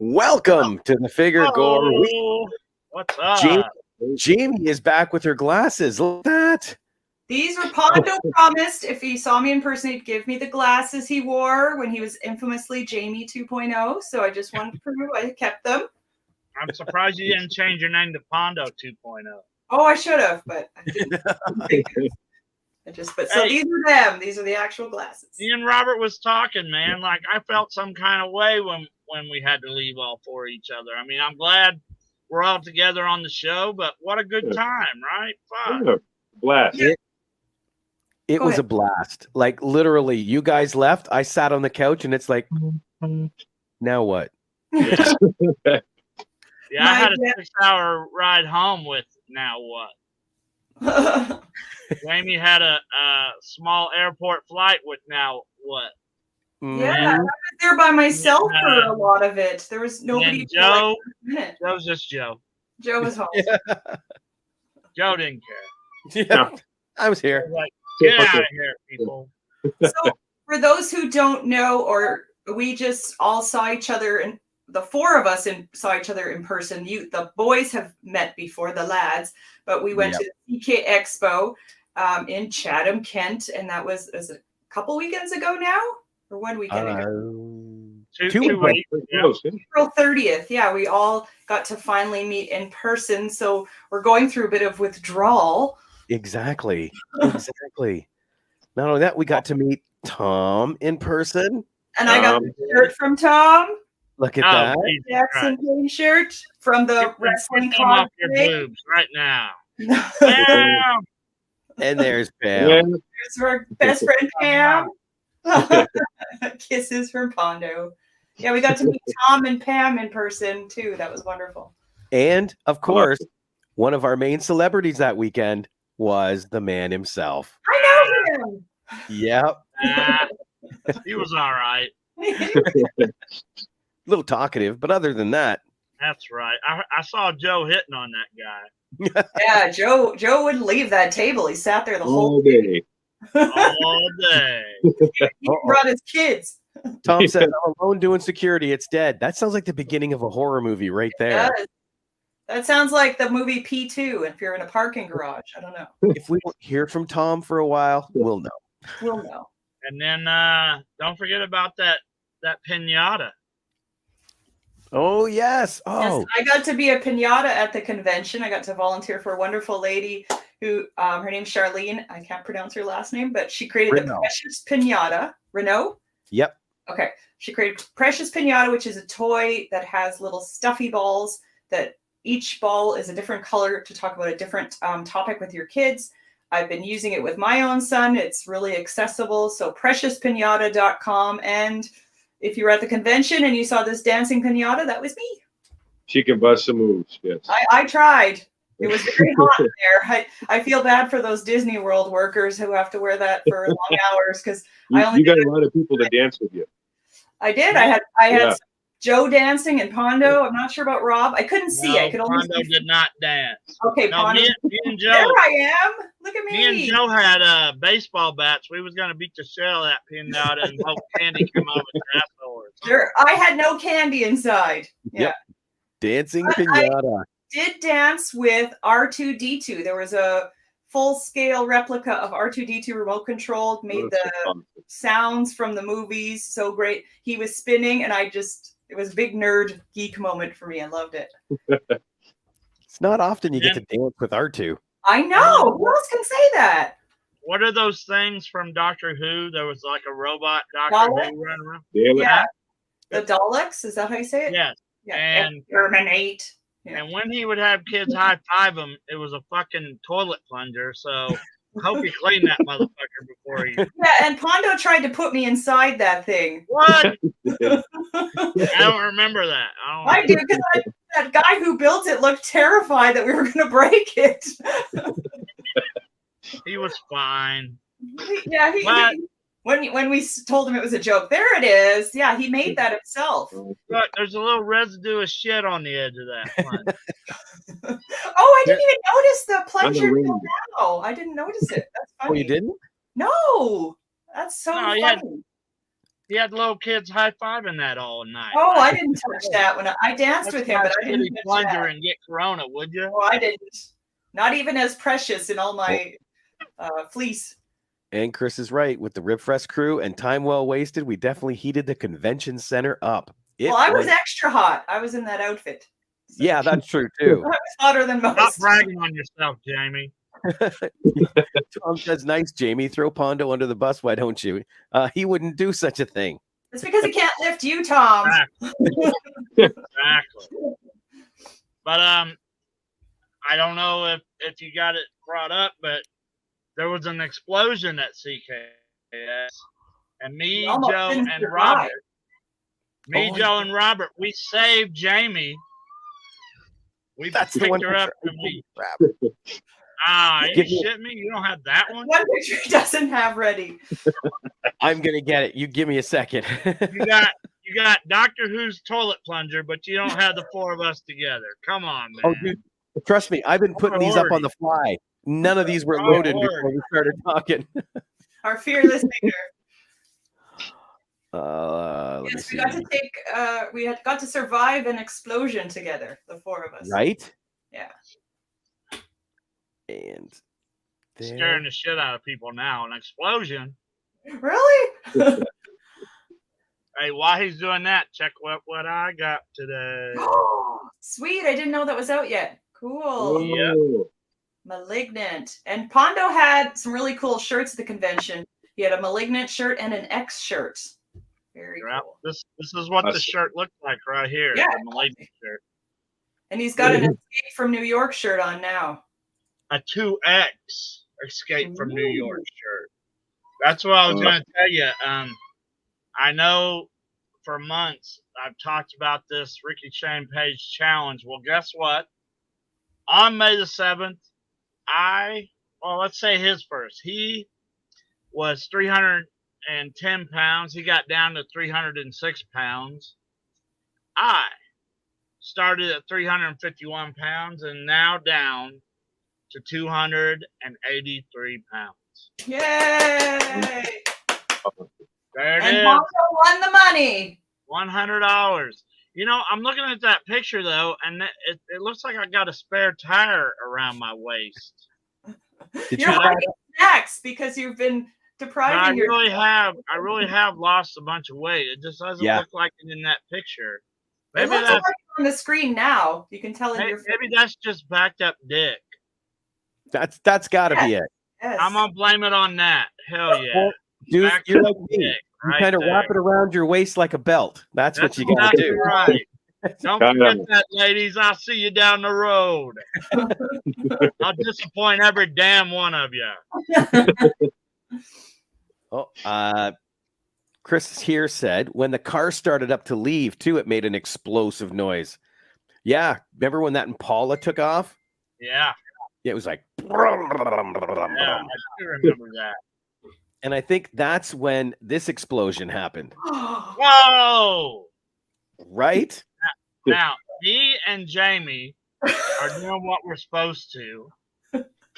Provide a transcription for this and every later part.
Welcome to the Figure Gore Week. What's up? Jamie is back with her glasses. Look at that. These were Pondo promised if he saw me in person, he'd give me the glasses he wore when he was infamously Jamie 2.0. So I just wanted to prove I kept them. I'm surprised you didn't change your name to Pondo 2.0. Oh, I should have, but I didn't. So these are them. These are the actual glasses. Me and Robert was talking, man. Like, I felt some kind of way when we had to leave all four of each other. I mean, I'm glad we're all together on the show, but what a good time, right? Fun. Yeah. Blast. It was a blast. Like, literally, you guys left. I sat on the couch, and it's like, now what? Yeah, I had a 6-hour ride home with now what? Jamie had a small airport flight with now what? Yeah, I was there by myself for a lot of it. There was nobody. Joe was just Joe. Joe was home. Yeah. Joe didn't care. Yeah, I was here. Like, get out of here, people. So, for those who don't know, or we just all saw each other, and the four of us saw each other in person. The boys have met before, the lads, but we went to the CK Expo in Chatham, Kent, and that was a couple weekends ago now, or 1 weekend ago. 2 weeks. April 30th. Yeah, we all got to finally meet in person. So we're going through a bit of withdrawal. Exactly. Not only that, we got to meet Tom in person. And I got the shirt from Tom. Look at that. Jackson Payne shirt from the wrestling club. Your boobs right now. Bam! And there's Pam. There's our best friend Pam. Kisses from Pondo. Yeah, we got to meet Tom and Pam in person too. That was wonderful. And of course, one of our main celebrities that weekend was the man himself. I know him. Yep. He was all right. A little talkative, but other than that. That's right. I saw Joe hitting on that guy. Yeah, Joe wouldn't leave that table. He sat there the whole day. All day. He brought his kids. Tom said, I'm alone doing security. It's dead. That sounds like the beginning of a horror movie right there. That sounds like the movie P2 if you're in a parking garage. I don't know. If we don't hear from Tom for a while, we'll know. We'll know. And then don't forget about that piñata. Oh, yes. Oh, yes, I got to be a piñata at the convention. I got to volunteer for a wonderful lady who, her name's Charlene. I can't pronounce her last name, but she created the Precious Piñata. Renault? Yep. Okay. She created Precious Piñata, which is a toy that has little stuffy balls that each ball is a different color to talk about a different topic with your kids. I've been using it with my own son. It's really accessible. So preciouspiñata.com. And if you were at the convention and you saw this dancing piñata, that was me. She can bust some moves, yes. I tried. It was very hot in there. I feel bad for those Disney World workers who have to wear that for long hours because you got a lot of people to dance with you. I did. I had Joe dancing and Pondo. I'm not sure about Rob. I couldn't see. I could only Pondo did not dance. Okay, no, Pondo. Me and Joe. There I am. Look at me. Me and Joe had baseball bats. We was gonna beat the shell at piñata and hope candy come out with afterwards. Sure. I had no candy inside. Yeah. Yep. Dancing piñata. I did dance with R2-D2. There was a full-scale replica of R2-D2 remote controlled, made the sounds from the movies so great. He was spinning, and it was a big nerd geek moment for me. I loved it. It's not often you get to dance with R2. I know. Who else can say that? What are those things from Doctor Who? There was like a robot Doctor Who running around. Yeah. The Daleks, is that how you say it? Yes. Yeah. And Exterminate. Yeah. And when he would have kids high five him, it was a fucking toilet plunger. So I hope he cleaned that motherfucker before he. Yeah, and Pondo tried to put me inside that thing. What? I don't remember that. I do, because that guy who built it looked terrified that we were going to break it. He was fine. Yeah, when we told him it was a joke, there it is. Yeah, he made that himself. Look, there's a little residue of shit on the edge of that plunger. Oh, I didn't even notice the plunger till now. I didn't notice it. That's funny. Oh, you didn't? No, that's so No, funny. He had little kids high fiving that all night. Oh, I didn't touch that when I danced with him, but I didn't touch plunger that. and get corona, would you? Oh, I didn't. Not even as precious in all my fleece. And Chris is right. With the Ribfest crew and time well wasted, we definitely heated the convention center up. Well, I was extra hot. I was in that outfit. So. Yeah, that's true too. I was hotter than most. Stop bragging on yourself, Jamie. Tom says, "Nice, Jamie. Throw Pondo under the bus, why don't you?" He wouldn't do such a thing. It's because he can't lift you, Tom. Exactly. But I don't know if you got it brought up, but there was an explosion at CKS, and me, Joe, and Robert. Joe, and Robert, we saved Jamie. We picked her up and we. Are you shitting me? You don't have that one? One picture he doesn't have ready. I'm gonna get it. You give me a second. You got Doctor Who's toilet plunger, but you don't have the four of us together. Come on, man. Oh, dude, trust me, I've been putting these up on the fly. None of these were loaded before we started talking. Our fearless leader. Yes, we got to take. We got to survive an explosion together, the four of us. Right? Yeah. And scaring the shit out of people now. An explosion. Really? Hey, while he's doing that, check what I got today. Sweet! I didn't know that was out yet. Cool. Yeah. Malignant. And Pondo had some really cool shirts at the convention. He had a Malignant shirt and an X shirt. Very cool. This is what the shirt looks like right here. Yeah. The Malignant shirt. And he's got an Escape from New York shirt on now. A 2X Escape from New York shirt. That's what I was going to tell you. I know for months I've talked about this Ricky Shane Page challenge. Well, guess what? On May the 7th, let's say his first. He was 310 pounds. He got down to 306 pounds. I started at 351 pounds and now down to 283 pounds. Yay! There it and is. Pondo won the money. $100. You know, I'm looking at that picture though, and it looks like I got a spare tire around my waist. You're having snacks because you've been depriving yourself. I really have lost a bunch of weight. It just doesn't look like it in that picture. Maybe it looks like on the screen now. You can tell in your face. Maybe that's just backed up dick. That's got to be it. Yes. I'm gonna blame it on that. Hell yeah. Well, dude, you're like me. Dick, you kind of wrap it around your waist like a belt. That's what you got to do. Right. Don't forget that, ladies. I'll see you down the road. I'll disappoint every damn one of you. Chris here said when the car started up to leave too, it made an explosive noise. Yeah, remember when that Impala took off? Yeah. It was like. Yeah, I do remember that. And I think that's when this explosion happened. Whoa! Right? Now, me and Jamie are doing what we're supposed to.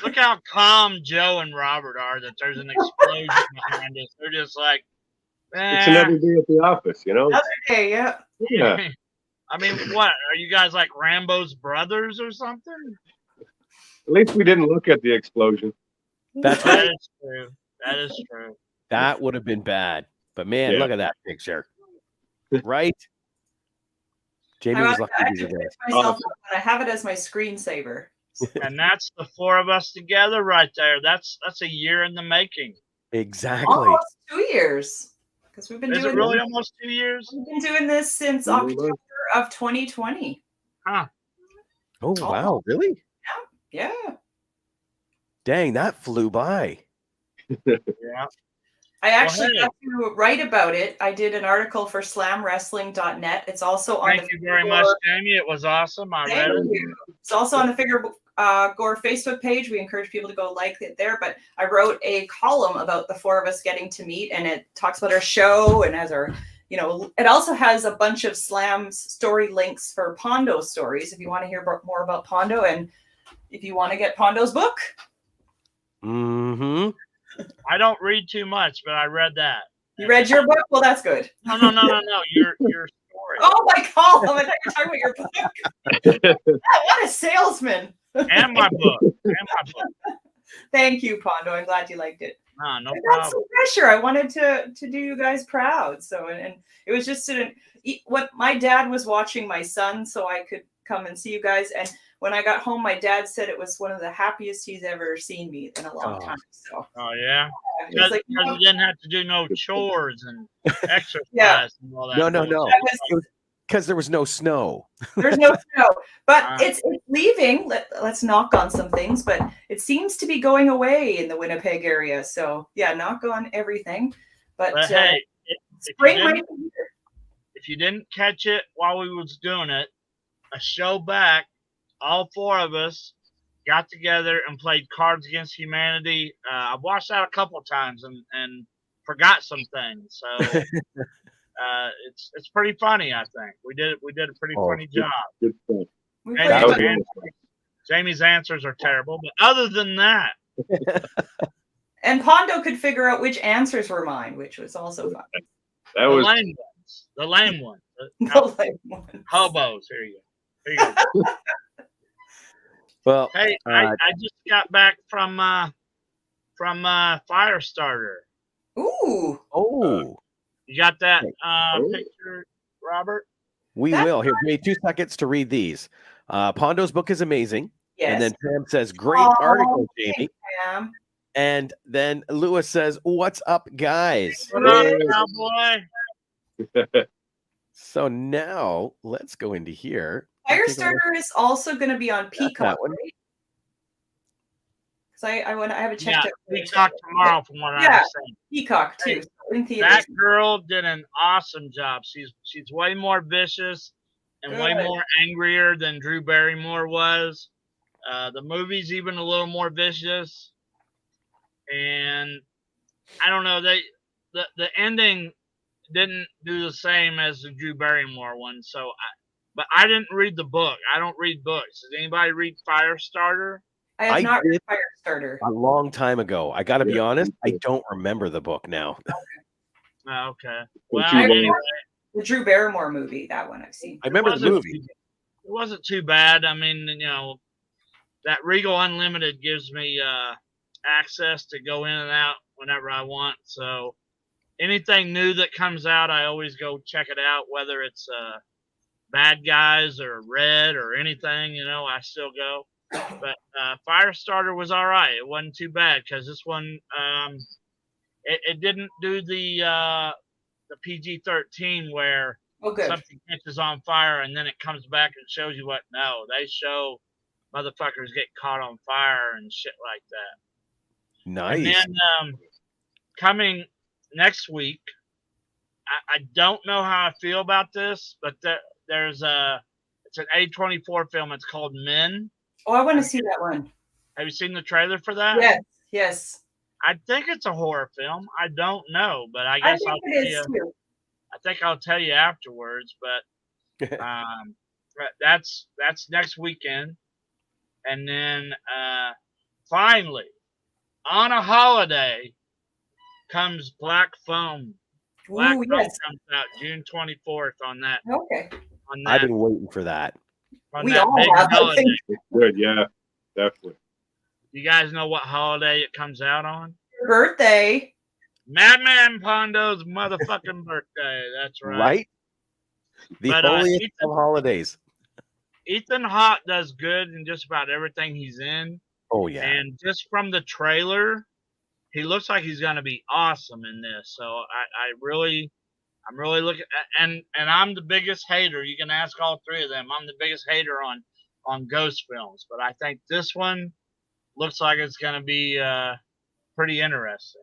Look how calm Joe and Robert are that there's an explosion behind us. They're just like, it's another day at the office, you know? That's okay, yeah. Yeah. I mean, what? Are you guys like Rambo's brothers or something? At least we didn't look at the explosion. That's right. That is true. That is true. That would have been bad. But man, look at that picture. Right? Jamie was lucky to do that. I have it as my screensaver. And that's the four of us together right there. That's a year in the making. Exactly. Almost 2 years. Because we've been doing it really almost 2 years? We've been doing this since October of 2020. Huh. Oh, wow. Really? Yeah. Dang, that flew by. Yeah. I actually hey. got to write about it. I did an article for slamwrestling.net. It's also on Thank you very much, Jamie. It was awesome. I read it. It's also on the Figure Gore Facebook page. We encourage people to go like it there. But I wrote a column about the four of us getting to meet, and it talks about our show and has our, you know, it also has a bunch of Slam's story links for Pondo stories if you want to hear more about Pondo and if you want to get Pondo's book. Mm-hmm. I don't read too much, but I read that. You read your book? Well, that's good. No. Your story. Oh, my column. I thought you were talking about your book. What a salesman. And my book. Thank you, Pondo. I'm glad you liked it. No I got problem. some pressure. I wanted to do you guys proud. So, and it was just what my dad was watching my son so I could come and see you guys. And when I got home, my dad said it was one of the happiest he's ever seen me in a long time. So, yeah. Because like, you didn't have to do no chores and exercise and all that. No. Because there was no snow. There's no snow, but it's leaving. Let's knock on some things, but it seems to be going away in the Winnipeg area. So yeah, knock on everything. But hey, spring might be here. If you didn't catch it while we was doing it, a show back, all four of us got together and played Cards Against Humanity. I've watched that a couple of times and forgot some things. So. It's pretty funny. I think we did a pretty funny job. Good stuff. Jamie's answers are terrible, but other than that, and Pondo could figure out which answers were mine, which was also fun. That was the lame ones. The lame ones. Hobos. Here you go. Well, hey, I just got back from Firestarter. Ooh. Oh. You got that picture, Robert? We will. Here, give me 2 seconds to read these. Pondo's book is amazing. Yes. And then Pam says, great article, Jamie. Pam. And then Lewis says, what's up, guys? What up, cowboy? So now let's go into here. Firestarter is also going to be on Peacock, right? Because I haven't checked it. Peacock tomorrow, from what I understand. Peacock too. That girl did an awesome job. She's way more vicious and way more angrier than Drew Barrymore was. The movie's even a little more vicious, and I don't know. The ending didn't do the same as the Drew Barrymore one. So, but I didn't read the book. I don't read books. Did anybody read Firestarter? I have not read Firestarter. A long time ago. I got to be honest, I don't remember the book now. Okay. Well, anyway, the Drew Barrymore movie, that one I've seen. I remember the movie. It wasn't too bad. I mean, you know, that Regal Unlimited gives me access to go in and out whenever I want. So anything new that comes out, I always go check it out, whether it's Bad Guys or Red or anything, you know, I still go. But Firestarter was all right. It wasn't too bad because this one, it didn't do the PG-13 where something catches on fire and then it comes back and shows you what. No, they show motherfuckers get caught on fire and shit like that. Nice. And then coming next week, I don't know how I feel about this, but it's an A24 film. It's called Men. Oh, I want to see that one. Have you seen the trailer for that? Yes. I think it's a horror film. I don't know, but I guess I'll tell you. Too. I think I'll tell you afterwards. But that's next weekend, and then finally, on a holiday, comes Black Phone. Black Phone comes out June 24th on that. Okay. On that, I've been waiting for that. We all have. It's good, yeah, definitely. You guys know what holiday it comes out on? Your birthday. Madman Pondo's motherfucking birthday. That's right. Right? The holiest of holidays. Ethan Hawke does good in just about everything he's in. Oh, yeah. And just from the trailer, he looks like he's going to be awesome in this. So I'm really looking, and I'm the biggest hater. You can ask all three of them. I'm the biggest hater on on ghost films, but I think this one looks like it's going to be pretty interesting.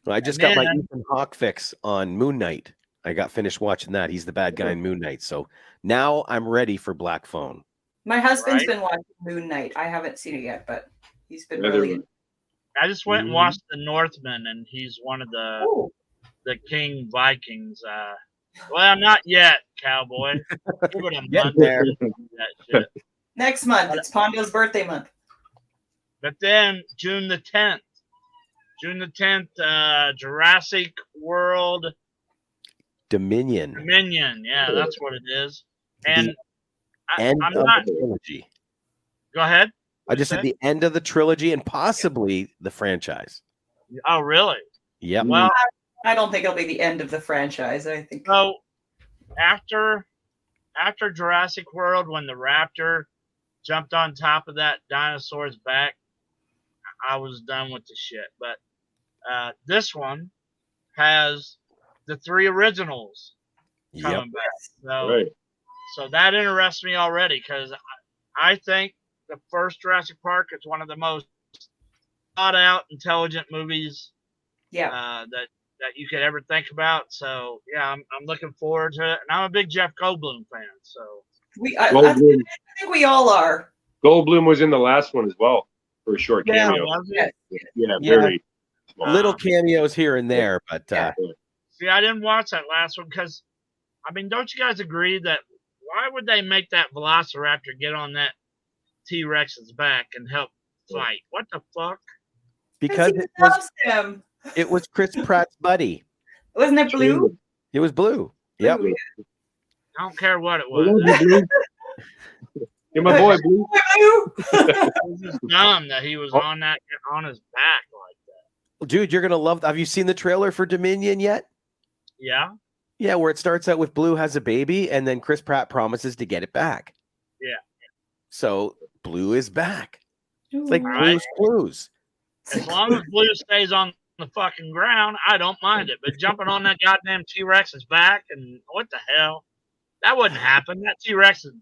Well, I just got my Ethan Hawke fix on Moon Knight. I got finished watching that. He's the bad guy in Moon Knight. So now I'm ready for Black Phone. My husband's been watching Moon Knight. I haven't seen it yet, but he's been really. I just went and watched The Northman, and he's one of the King Vikings. Well, not yet, cowboy. Give it a month there. Next month, it's Pondo's birthday month. But then June the 10th, Jurassic World Dominion. Yeah, that's what it is. And I'm not. The trilogy. Go ahead. I just said the end of the trilogy and possibly the franchise. Oh, really? Yep. Well, I don't think it'll be the end of the franchise. I think so. After Jurassic World, when the raptor jumped on top of that dinosaur's back, I was done with the shit. But this one has the 3 originals coming back. So that interests me already because I think the first Jurassic Park is one of the most thought out, intelligent movies that you could ever think about. So yeah, I'm looking forward to it, and I'm a big Jeff Goldblum fan. So I think we all are. Goldblum was in the last one as well for a short cameo. Very small. Little cameos here and there, but see, I didn't watch that last one because, I mean, don't you guys agree that why would they make that Velociraptor get on that T-Rex's back and help fight? What the fuck? Because he loves him. It was Chris Pratt's buddy. Wasn't it Blue? It was Blue. Yep. I don't care what it was. You're my boy, Blue. It was just dumb that he was on his back like that. Dude, you're gonna love. Have you seen the trailer for Dominion yet? Yeah. Yeah, where it starts out with Blue has a baby, and then Chris Pratt promises to get it back. Yeah. So Blue is back. It's like Right. Blue's. As long as Blue stays on the fucking ground, I don't mind it. But jumping on that goddamn T-Rex's back and what the hell? That wouldn't happen. That T-Rex would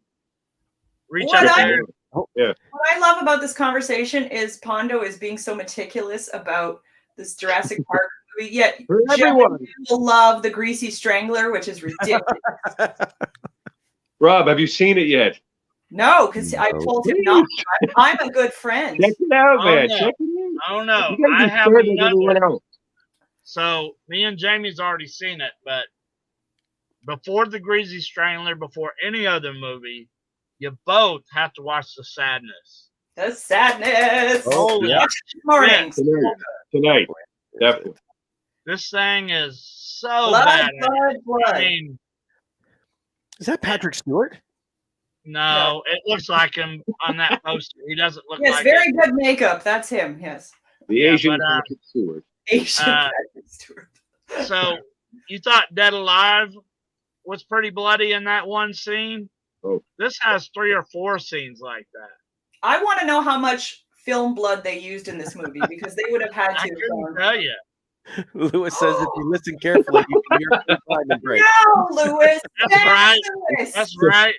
reach up there. What I love about this conversation is Pondo is being so meticulous about this Jurassic Park movie, yet everyone will love the Greasy Strangler, which is ridiculous. Rob, have you seen it yet? No, because I told him not. I'm a good friend. Check it out, man. No. Check it out. Oh no, You gotta I be have fair to another. everyone else. So me and Jamie's already seen it, but before the Greasy Strangler, before any other movie, you both have to watch The Sadness. The Sadness. Oh, yeah. Mornings. Tonight. Definitely. This thing is so bad. I mean, Is that Patrick Stewart? no, it looks like him on that poster. He doesn't look Yes, like very it. good makeup. That's him. Yes. The Asian Patrick Stewart. Asian Patrick Stewart. So you thought Dead Alive was pretty bloody in that one scene? Oh. This has 3 or 4 scenes like that. I want to know how much film blood they used in this movie because they would have had to. I couldn't tell you. Lewis says if you listen carefully, you can hear the time break. No, Lewis. That's right. Lewis. That's right.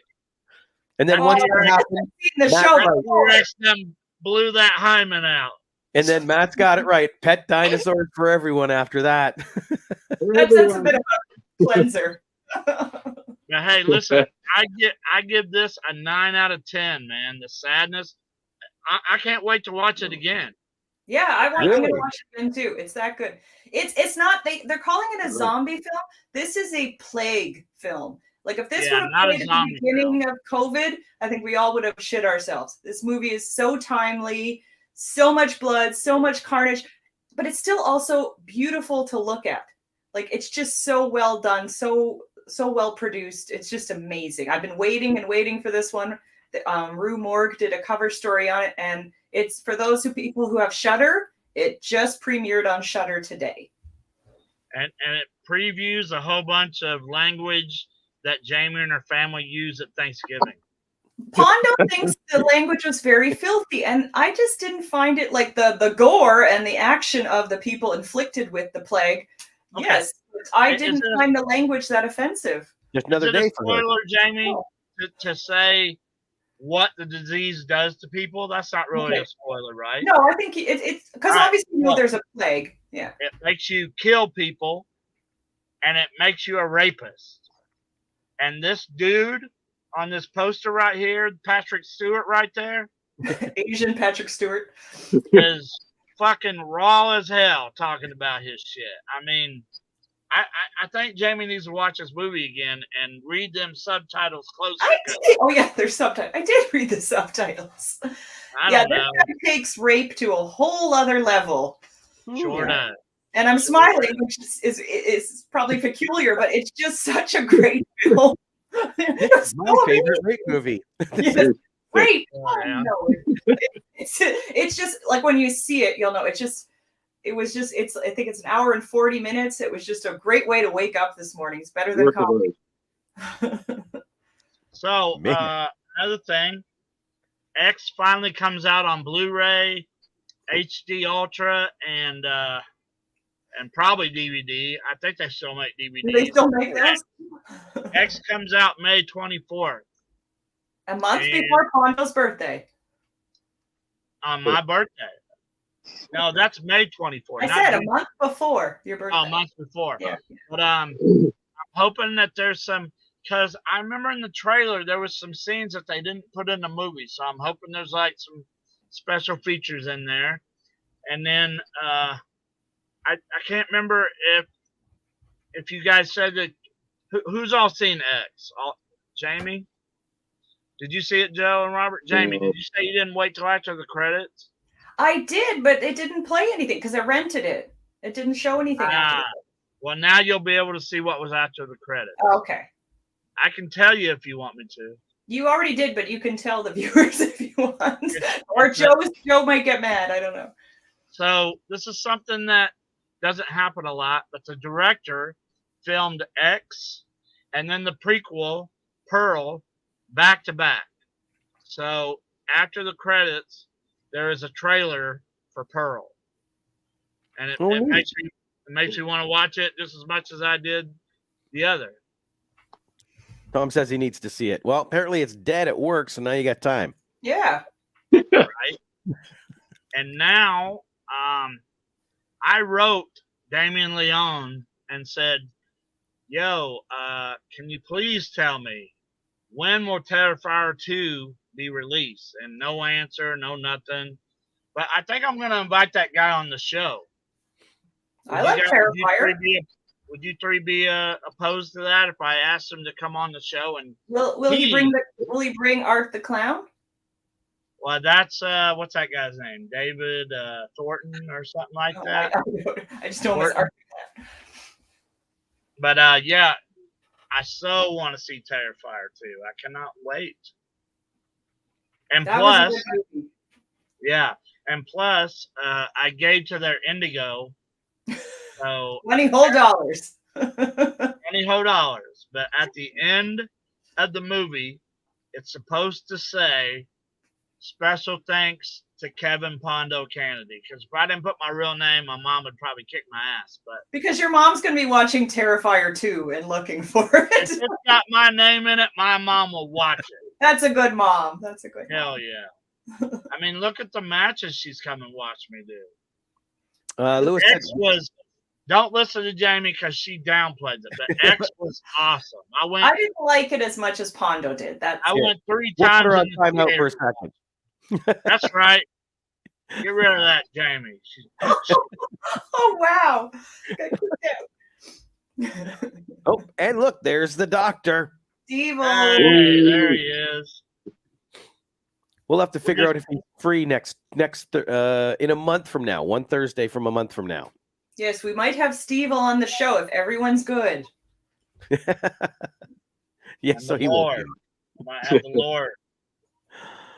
And then once that happened, The Matt show. Rice- T-Rex them blew that hymen out. and then Matt's got it right. Pet dinosaurs for everyone after that. That's a bit of a cleanser. Now, hey, listen, I give this a 9 out of 10, man. The Sadness. I can't wait to watch it again. Yeah, I'm Really? going to watch it again too. It's that good. It's not they're calling it a zombie film. This is a plague film. Like if this would have not a played at the zombie beginning of COVID, I think we all would have shit ourselves. This movie is so timely, so much blood, so much carnage, but it's still also beautiful to look at. Like it's just so well done, so well produced. It's just amazing. I've been waiting and waiting for this one. Rue Morgue did a cover story on it, and it's for those people who have Shudder. It just premiered on Shudder today. And it previews a whole bunch of language that Jamie and her family use at Thanksgiving. Pondo thinks the language was very filthy, and I just didn't find it like the gore and the action of the people inflicted with the plague. Okay. Yes, I didn't find the language that offensive. Just another Is it day a for her. spoiler, Jamie, to say what the disease does to people, that's not really a spoiler, right? No, I think it's because obviously you know there's a plague. Yeah. It makes you kill people, and it makes you a rapist. And this dude on this poster right here, Patrick Stewart right there, Asian Patrick Stewart, is fucking raw as hell talking about his shit. I mean, I think Jamie needs to watch this movie again and read them subtitles closely. Oh yeah, there's subtitles. I did read the subtitles. I don't know. This guy takes rape to a whole other level. Sure does. And I'm smiling, which is probably peculiar, but it's just such a great film. It's my favorite rape movie. Yes. Great. Oh, yeah. No, it's just like when you see it, you'll know. I think it's an hour and 40 minutes. It was just a great way to wake up this morning. It's better than coffee. So another thing, X finally comes out on Blu-ray, HD Ultra, and probably DVD. I think they still make DVDs. Do they still make those? X comes out May 24th. A month before Pondo's birthday. On my birthday. No, that's May 24th. I said a month before your birthday. Oh, a month before. Yeah. But I'm hoping that there's some, because I remember in the trailer there was some scenes that they didn't put in the movie, so I'm hoping there's like some special features in there. And then I can't remember if you guys said that. Who's all seen X? Jamie? Did you see it, Joe and Robert? Jamie, did you say you didn't wait till after the credits? I did, but it didn't play anything because I rented it. It didn't show anything after. Well, now you'll be able to see what was after the credits. Okay. I can tell you if you want me to. You already did, but you can tell the viewers if you want. Or Joe might get mad. I don't know. So this is something that doesn't happen a lot, but the director filmed X and then the prequel, Pearl, back to back. So after the credits, there is a trailer for Pearl, and it makes me want to watch it just as much as I did the other. Tom says he needs to see it. Well, apparently it's dead at work, so now you got time. Yeah. Right. And now, I wrote Damien Leone and said, "Yo, can you please tell me when will Terrifier 2 be released?" And no answer, no nothing. But I think I'm going to invite that guy on the show. I like Terrifier. Would you three be opposed to that if I asked him to come on the show? And will he bring Art the Clown? Well, that's what's that guy's name? David Thornton or something like that. I just don't miss Art the Clown. But yeah, I so want to see Terrifier 2. I cannot wait. And plus, I gave to their Indigo. So $20 whole dollars. $20 whole dollars. But at the end of the movie, it's supposed to say special thanks to Kevin Pondo Kennedy. Because if I didn't put my real name, my mom would probably kick my ass. But because your mom's going to be watching Terrifier 2 and looking for it. If it's got my name in it, my mom will watch it. That's a good mom. That's a good Hell mom. Yeah. I mean, look at the matches she's come and watch me do. Lewis X was, don't listen to Jamie because she downplayed it, but X was awesome. I didn't like it as much as Pondo did. I went 3 times. We'll put her on timeout for a second. That's right. Get rid of that, Jamie. Oh, wow. Oh, and look, there's the doctor. Steve. Hey, there he is. We'll have to figure out if he's free next in a month from now, one Thursday from a month from now. Yes, we might have Steve on the show if everyone's good. Yes, so he Lord. will. Might have the Lord.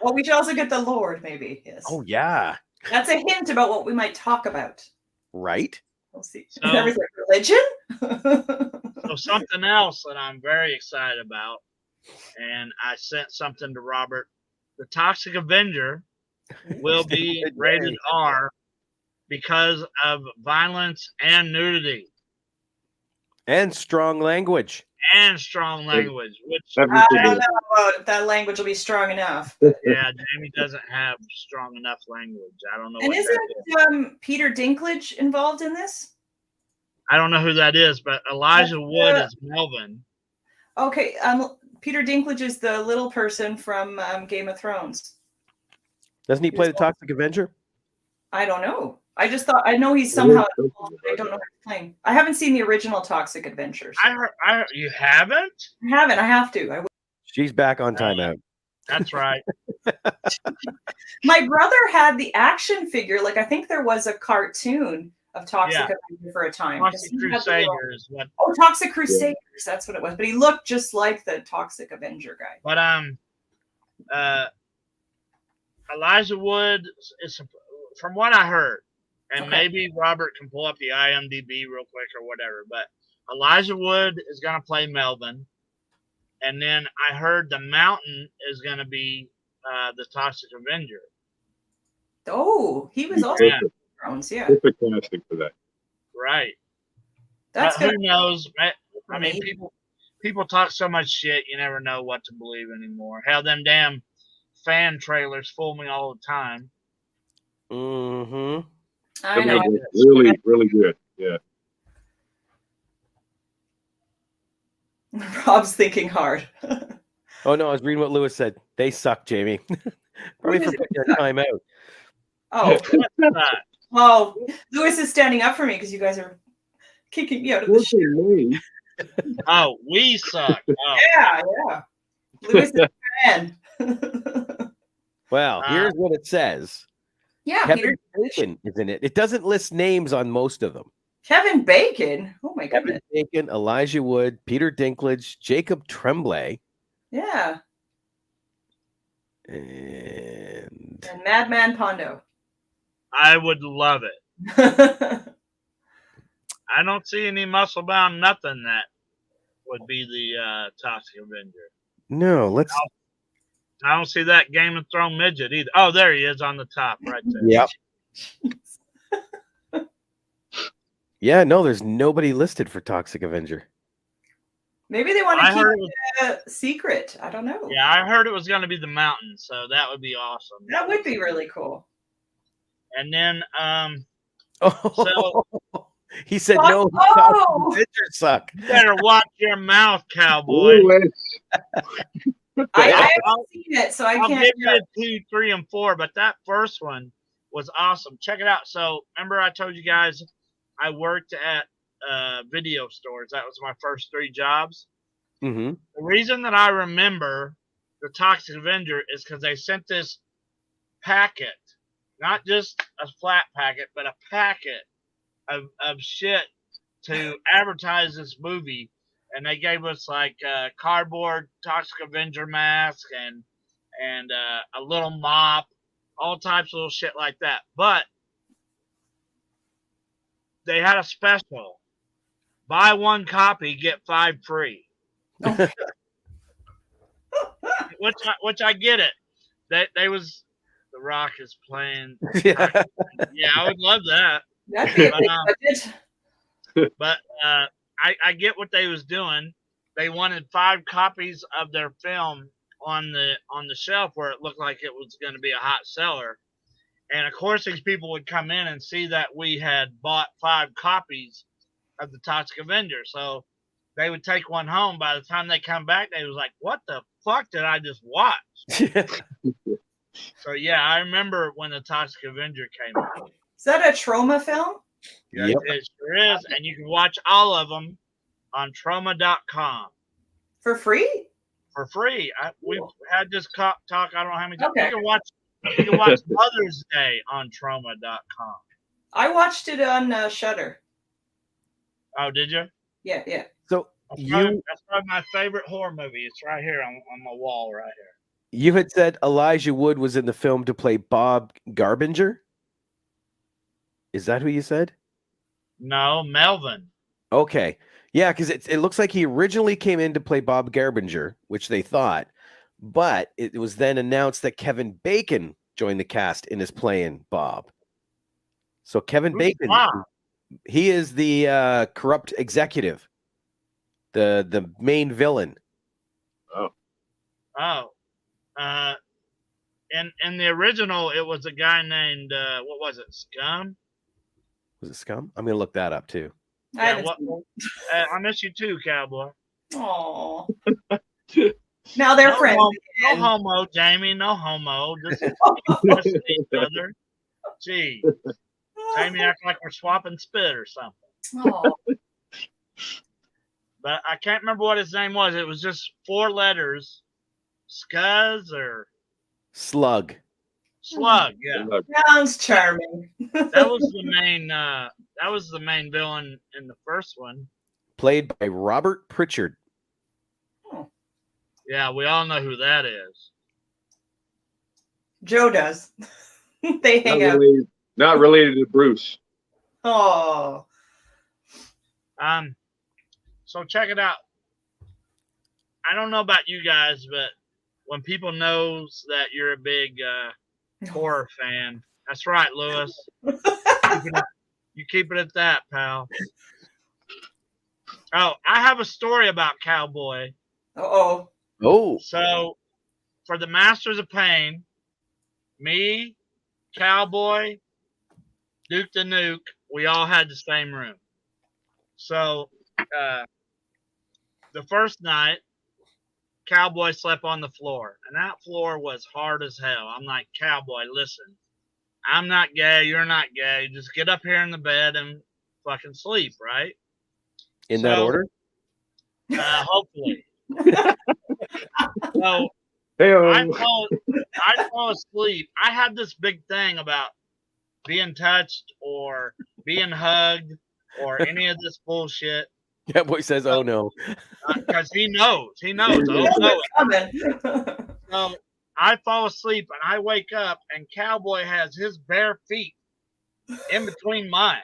Well, we should also get the Lord, maybe. Yes. Oh yeah. That's a hint about what we might talk about. Right. We'll see. So, religion? So something else that I'm very excited about, and I sent something to Robert. The Toxic Avenger will be rated R because of violence and nudity. And strong language. And strong language, which I don't know if that language will be strong enough. yeah, Jamie doesn't have strong enough language. I don't know. And isn't Peter Dinklage involved in this? I don't know who that is, but Elijah Wood is Melvin. Okay, Peter Dinklage is the little person from Game of Thrones. Doesn't he play the Toxic Avenger? I don't know. I just thought I know he's somehow involved, but I don't know what he's playing. I haven't seen the original Toxic Adventures. You haven't? I haven't. I have to. She's back on timeout. That's right. My brother had the action figure. Like I think there was a cartoon of Toxic Avenger for a time. Toxic Crusaders. Toxic Crusaders. That's what it was. But he looked just like the Toxic Avenger guy. But Elijah Wood is, from what I heard, and maybe Robert can pull up the IMDb real quick or whatever, but Elijah Wood is going to play Melvin. And then I heard the Mountain is going to be the Toxic Avenger. Oh, he was also in Thrones, yeah. Perfect casting for that. Right. That's who knows? I mean, people talk so much shit, you never know what to believe anymore. Hell, them damn fan trailers fool me all the time. Mm-hmm. I know. Really, really good. Yeah. Rob's thinking hard. Oh no, I was reading what Lewis said. They suck, Jamie. Probably for putting your time out. Oh. Oh, Lewis is standing up for me because you guys are kicking me out of the show. Oh, we suck. Oh. Yeah. Lewis is a fan. Well, here's what it says. Yeah, Kevin Bacon is in it. It doesn't list names on most of them. Kevin Bacon? Oh my goodness. Kevin Bacon, Elijah Wood, Peter Dinklage, Jacob Tremblay. Yeah. And Madman Pondo. I would love it. I don't see any muscle bound nothing that would be the Toxic Avenger. No, let's. I don't see that Game of Thrones midget either. Oh, there he is on the top right there. Yep. Yeah, no, there's nobody listed for Toxic Avenger. Maybe they want to keep it a secret. I don't know. Yeah, I heard it was going to be the Mountain, so that would be awesome. That would be really cool. And then, he said no. Toxic Avenger suck. You better watch your mouth, cowboy. I haven't seen it, so I can't. I'll give you 2, 3, and 4, but that first one was awesome. Check it out. So, remember I told you guys I worked at video stores. That was my first 3 jobs. Mm-hmm. The reason that I remember the Toxic Avenger is because they sent this packet, not just a flat packet, but a packet of shit to advertise this movie. And they gave us like a cardboard Toxic Avenger mask and a little mop, all types of little shit like that. But they had a special: buy 1 copy, get 5 free. which I get it. They was The Rock is playing. Yeah, I would love that. That'd be a big budget. But I get what they was doing. They wanted 5 copies of their film on the shelf where it looked like it was going to be a hot seller. And of course, these people would come in and see that we had bought 5 copies of the Toxic Avenger. So they would take one home. By the time they come back, they was like, "What the fuck did I just watch?" So yeah, I remember when the Toxic Avenger came out. Is that a Trauma film? Yeah, yep. It sure is, and you can watch all of them on Trauma.com for free. For free. We've had this talk. I don't know how many times. Okay. You can watch Mother's Day on Trauma.com. I watched it on Shudder. Oh, did you? Yeah. So that's probably my favorite horror movie. It's right here on my wall right here. You had said Elijah Wood was in the film to play Bob Garbinger. Is that who you said? No, Melvin. Okay. Yeah, because it looks like he originally came in to play Bob Garbinger, which they thought, but it was then announced that Kevin Bacon joined the cast and is playing Bob. So Kevin Bacon, he is the corrupt executive The main villain. Oh. In the original, it was a guy named what was it? Scum. Was it Scum? I'm gonna look that up too. Yeah. I miss you too, Cowboy. Oh. Now they're friends. No homo, Jamie. No homo. This is each other. Gee, Jamie acts like we're swapping spit or something. Oh. But I can't remember what his name was. It was just 4 letters. Scuzz or Slug. Slug, yeah. Sounds charming. That was the main villain in the first one. Played by Robert Pritchard. Yeah, we all know who that is. Joe does. They hang out. Not related to Bruce. Oh. So check it out. I don't know about you guys, but when people knows that you're a big horror fan, that's right, Lewis. You keep it at that, pal. Oh, I have a story about Cowboy. Oh. So, for the Masters of Pain, me, Cowboy, Duke the Nuke, we all had the same room. So, the first night, Cowboy slept on the floor, and that floor was hard as hell. I'm like, Cowboy, listen, I'm not gay, you're not gay. Just get up here in the bed and fucking sleep, right? In that order? Hopefully. So I fall asleep. I had this big thing about being touched or being hugged or any of this bullshit. Cowboy says, "Oh no," because he knows. Oh no. So I fall asleep and I wake up and Cowboy has his bare feet in between mine.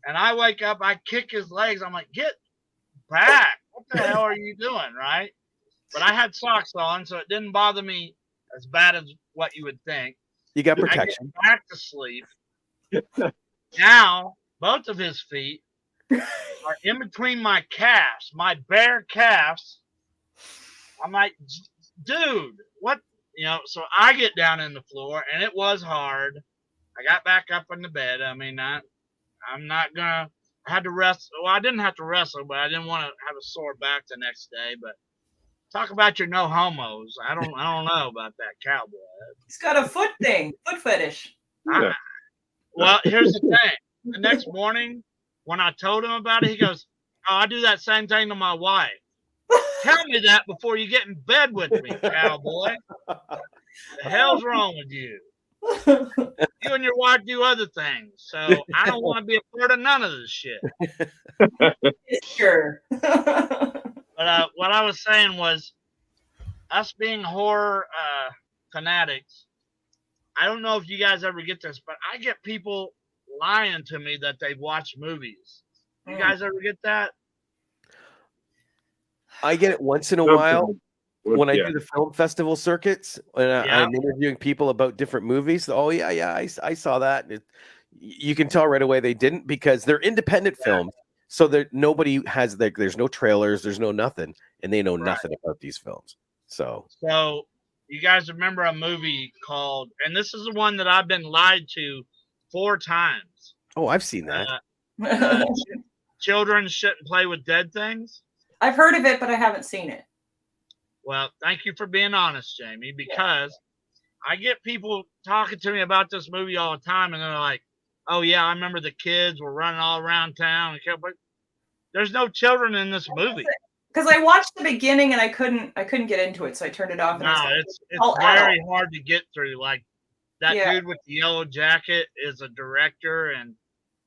And I wake up, I kick his legs. I'm like, get back. What the hell are you doing, right? But I had socks on, so it didn't bother me as bad as what you would think. You got protection. I get back to sleep. Now, both of his feet are in between my calves, my bare calves. I'm like, dude, what? So I get down in the floor, and it was hard. I got back up in the bed. I mean, I'm not gonna. I had to wrestle. Well, I didn't have to wrestle, but I didn't want to have a sore back the next day. But talk about your no homos. I don't know about that, Cowboy. He's got a foot fetish. Well, here's the thing. The next morning, when I told him about it, he goes, "Oh, I do that same thing to my wife." Tell me that before you get in bed with me, Cowboy. The hell's wrong with you? You and your wife do other things, so I don't want to be a part of none of this shit. Sure. But what I was saying was, us being horror fanatics, I don't know if you guys ever get this, but I get people lying to me that they've watched movies. You guys ever get that? I get it once in a while. When I do the film festival circuits and I'm interviewing people about different movies, I saw that. You can tell right away they didn't, because they're independent films. So nobody has there's no trailers, there's no nothing, and they know nothing about these films. So you guys remember a movie called, and this is the one that I've been lied to 4 times. Oh, I've seen that. Children Shouldn't Play with Dead Things. I've heard of it, but I haven't seen it. Well, thank you for being honest, Jamie, because I get people talking to me about this movie all the time, and they're like, "Oh yeah, I remember the kids were running all around town." But there's no children in this movie. Because I watched the beginning and I couldn't get into it, so I turned it off. No, it's very hard to get through. Like that dude with the yellow jacket is a director, and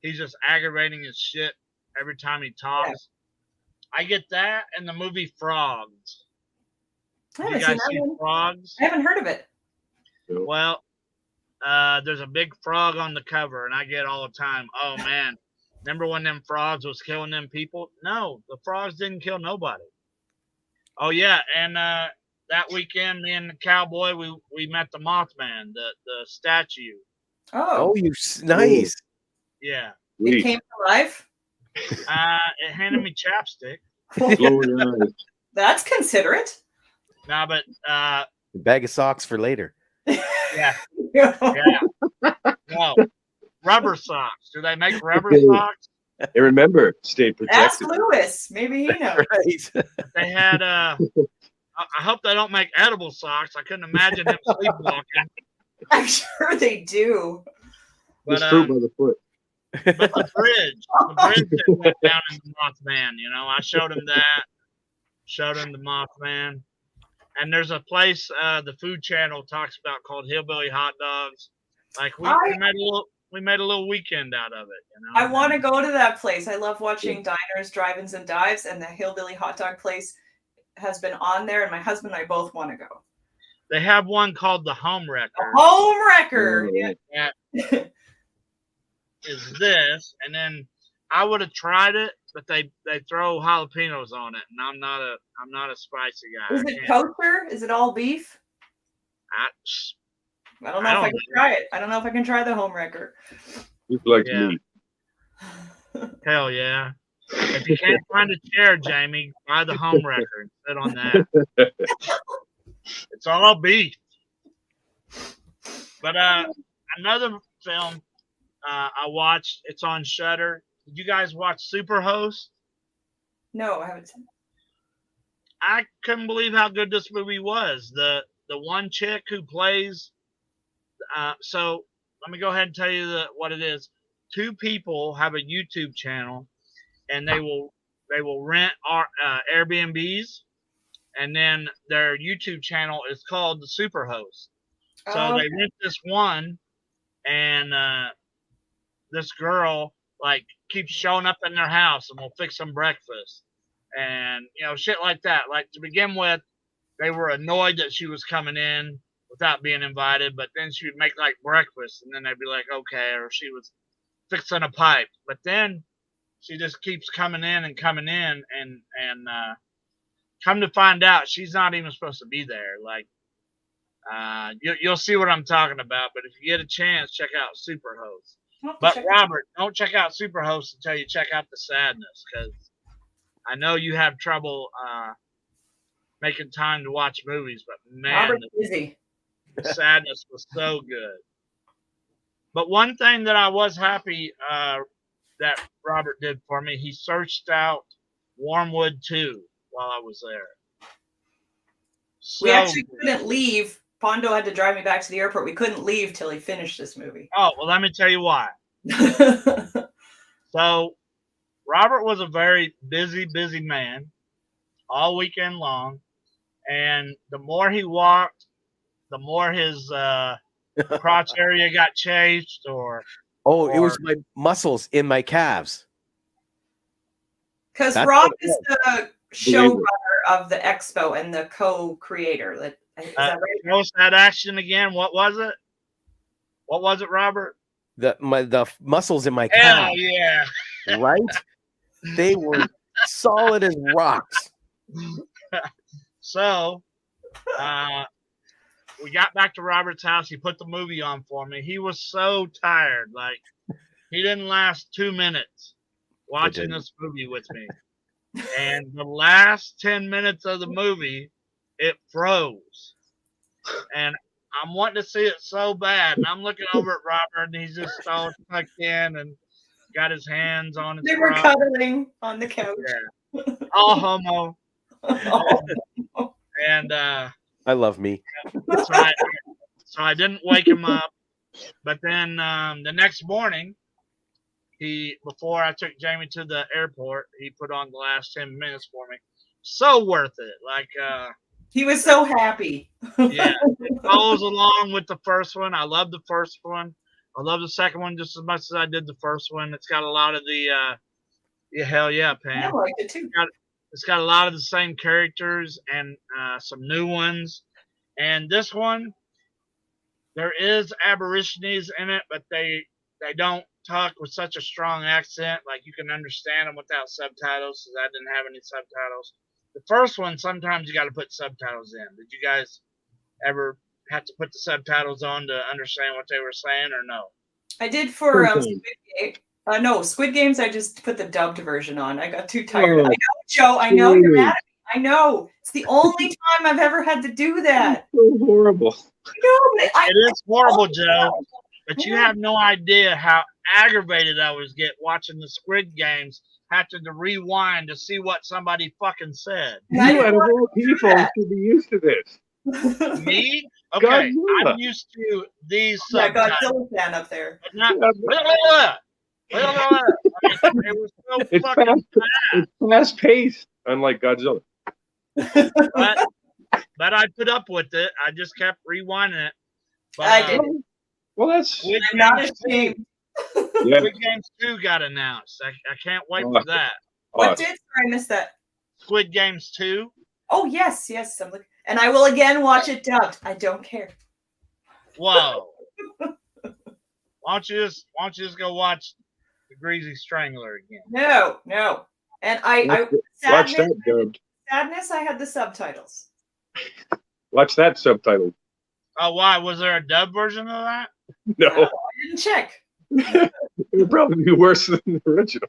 he's just aggravating his shit every time he talks. Yeah. I get that, and the movie Frogs. You guys seen Frogs? I haven't heard of it. Well, there's a big frog on the cover, and I get all the time, "Oh man, remember when them frogs was killing them people?" No, the frogs didn't kill nobody. Oh yeah, and that weekend, me and the Cowboy, we met the Mothman, the statue. Oh, nice. Yeah. It came to life? It handed me chapstick. That's considerate. No, but A bag of socks for later. Yeah. No. Rubber socks. Do they make rubber socks? Hey, remember, stay protected. Ask Lewis. Maybe he knows. Right. They had I hope they don't make edible socks. I couldn't imagine him sleepwalking. I'm sure they do. But, Just fruit by the foot. But the bridge that went down in the Mothman, I showed him that. Showed him the Mothman. And there's a place the Food Channel talks about called Hillbilly Hot Dogs. Like we made a little weekend out of it. I want to go to that place. I love watching diners, drive-ins, and dives, and the Hillbilly Hot Dog place has been on there, and my husband and I both want to go. They have one called the Home Wrecker. The Home Wrecker. Yeah. Is this, and then I would have tried it, but they throw jalapenos on it, and I'm not a spicy guy. Is it kosher? Is it all beef? I don't know if I can try it. I don't know if I can try the Home Wrecker. You like meat. Hell yeah. If you can't find a chair, Jamie, buy the Home Wrecker and sit on that. It's all beef. But another film I watched, it's on Shudder. Did you guys watch Superhost? No, I haven't seen it. I couldn't believe how good this movie was. The one chick who plays so let me go ahead and tell you what it is. Two people have a YouTube channel, and they will rent Airbnbs, and then their YouTube channel is called the Superhost. So they rent this one, and this girl like keeps showing up in their house and will fix them breakfast, and shit like that. Like, to begin with, they were annoyed that she was coming in without being invited, but then she would make like breakfast, and then they'd be like, okay, or she was fixing a pipe, but then she just keeps coming in, and come to find out, she's not even supposed to be there. Like, you'll see what I'm talking about, but if you get a chance, check out Superhost. But Robert, don't check out Superhost until you check out The Sadness, because I know you have trouble making time to watch movies, but man, busy. The Sadness was so good. But one thing that I was happy that Robert did for me, he searched out Wormwood 2 while I was there. We actually couldn't leave. Pondo had to drive me back to the airport. We couldn't leave till he finished this movie. Oh, well, let me tell you why. So, Robert was a very busy man all weekend long. And the more he walked, the more his crotch area got changed, it was my muscles in my calves. Because Rob is the showrunner of the expo and the co-creator. Is that right? Notice that action again. What was it? What was it, Robert? The muscles in my calves. Hell yeah! Right? They were solid as rocks. So, we got back to Robert's house. He put the movie on for me. He was so tired. Like, he didn't last 2 minutes watching this movie with me. And the last 10 minutes of the movie, it froze. And I'm wanting to see it so bad. And I'm looking over at Robert, and he's just all tucked in and got his hands on his They were cuddling on the couch. Yeah. All homo. And I love me. So I didn't wake him up. But then the next morning, before I took Jamie to the airport, he put on the last 10 minutes for me. So worth it. Like, he was so happy. Yeah, it goes along with the first one. I love the first one. I love the second one just as much as I did the first one. It's got a lot of the hell yeah, Pam. I liked it too. It's got a lot of the same characters and some new ones. And this one, there is Aborigines in it, but they don't talk with such a strong accent. Like, you can understand them without subtitles, because I didn't have any subtitles. The first one, sometimes you got to put subtitles in. Did you guys ever have to put the subtitles on to understand what they were saying, or no? I did for No, Squid Games, I just put the dubbed version on. I got too tired. I know, Joe. I know you're mad at me. I know. It's the only time I've ever had to do that. So horrible. No, it is horrible, Joe. But you have no idea how aggravated I was watching the Squid Games, having to rewind to see what somebody fucking said. You out of all people should be used to this. Me? Okay, Godzilla. I'm used to these subtitles. Yeah, Godzilla fan up there. It was so it's fucking fast. It's fast paced, unlike Godzilla. But I put up with it. I just kept rewinding it. But, I did. Well, that's I'm not ashamed. Squid Games 2 got announced. I can't wait for that. What did? Sorry, I missed that. Squid Games 2. Oh yes. I'm looking, and I will again watch it dubbed. I don't care. Whoa. Why don't you just go watch The Greasy Strangler again? No. And I watch that dubbed. Sadness, I had the subtitles. Watch that subtitle. Oh, why? Was there a dub version of that? No. I didn't check. It would probably be worse than the original.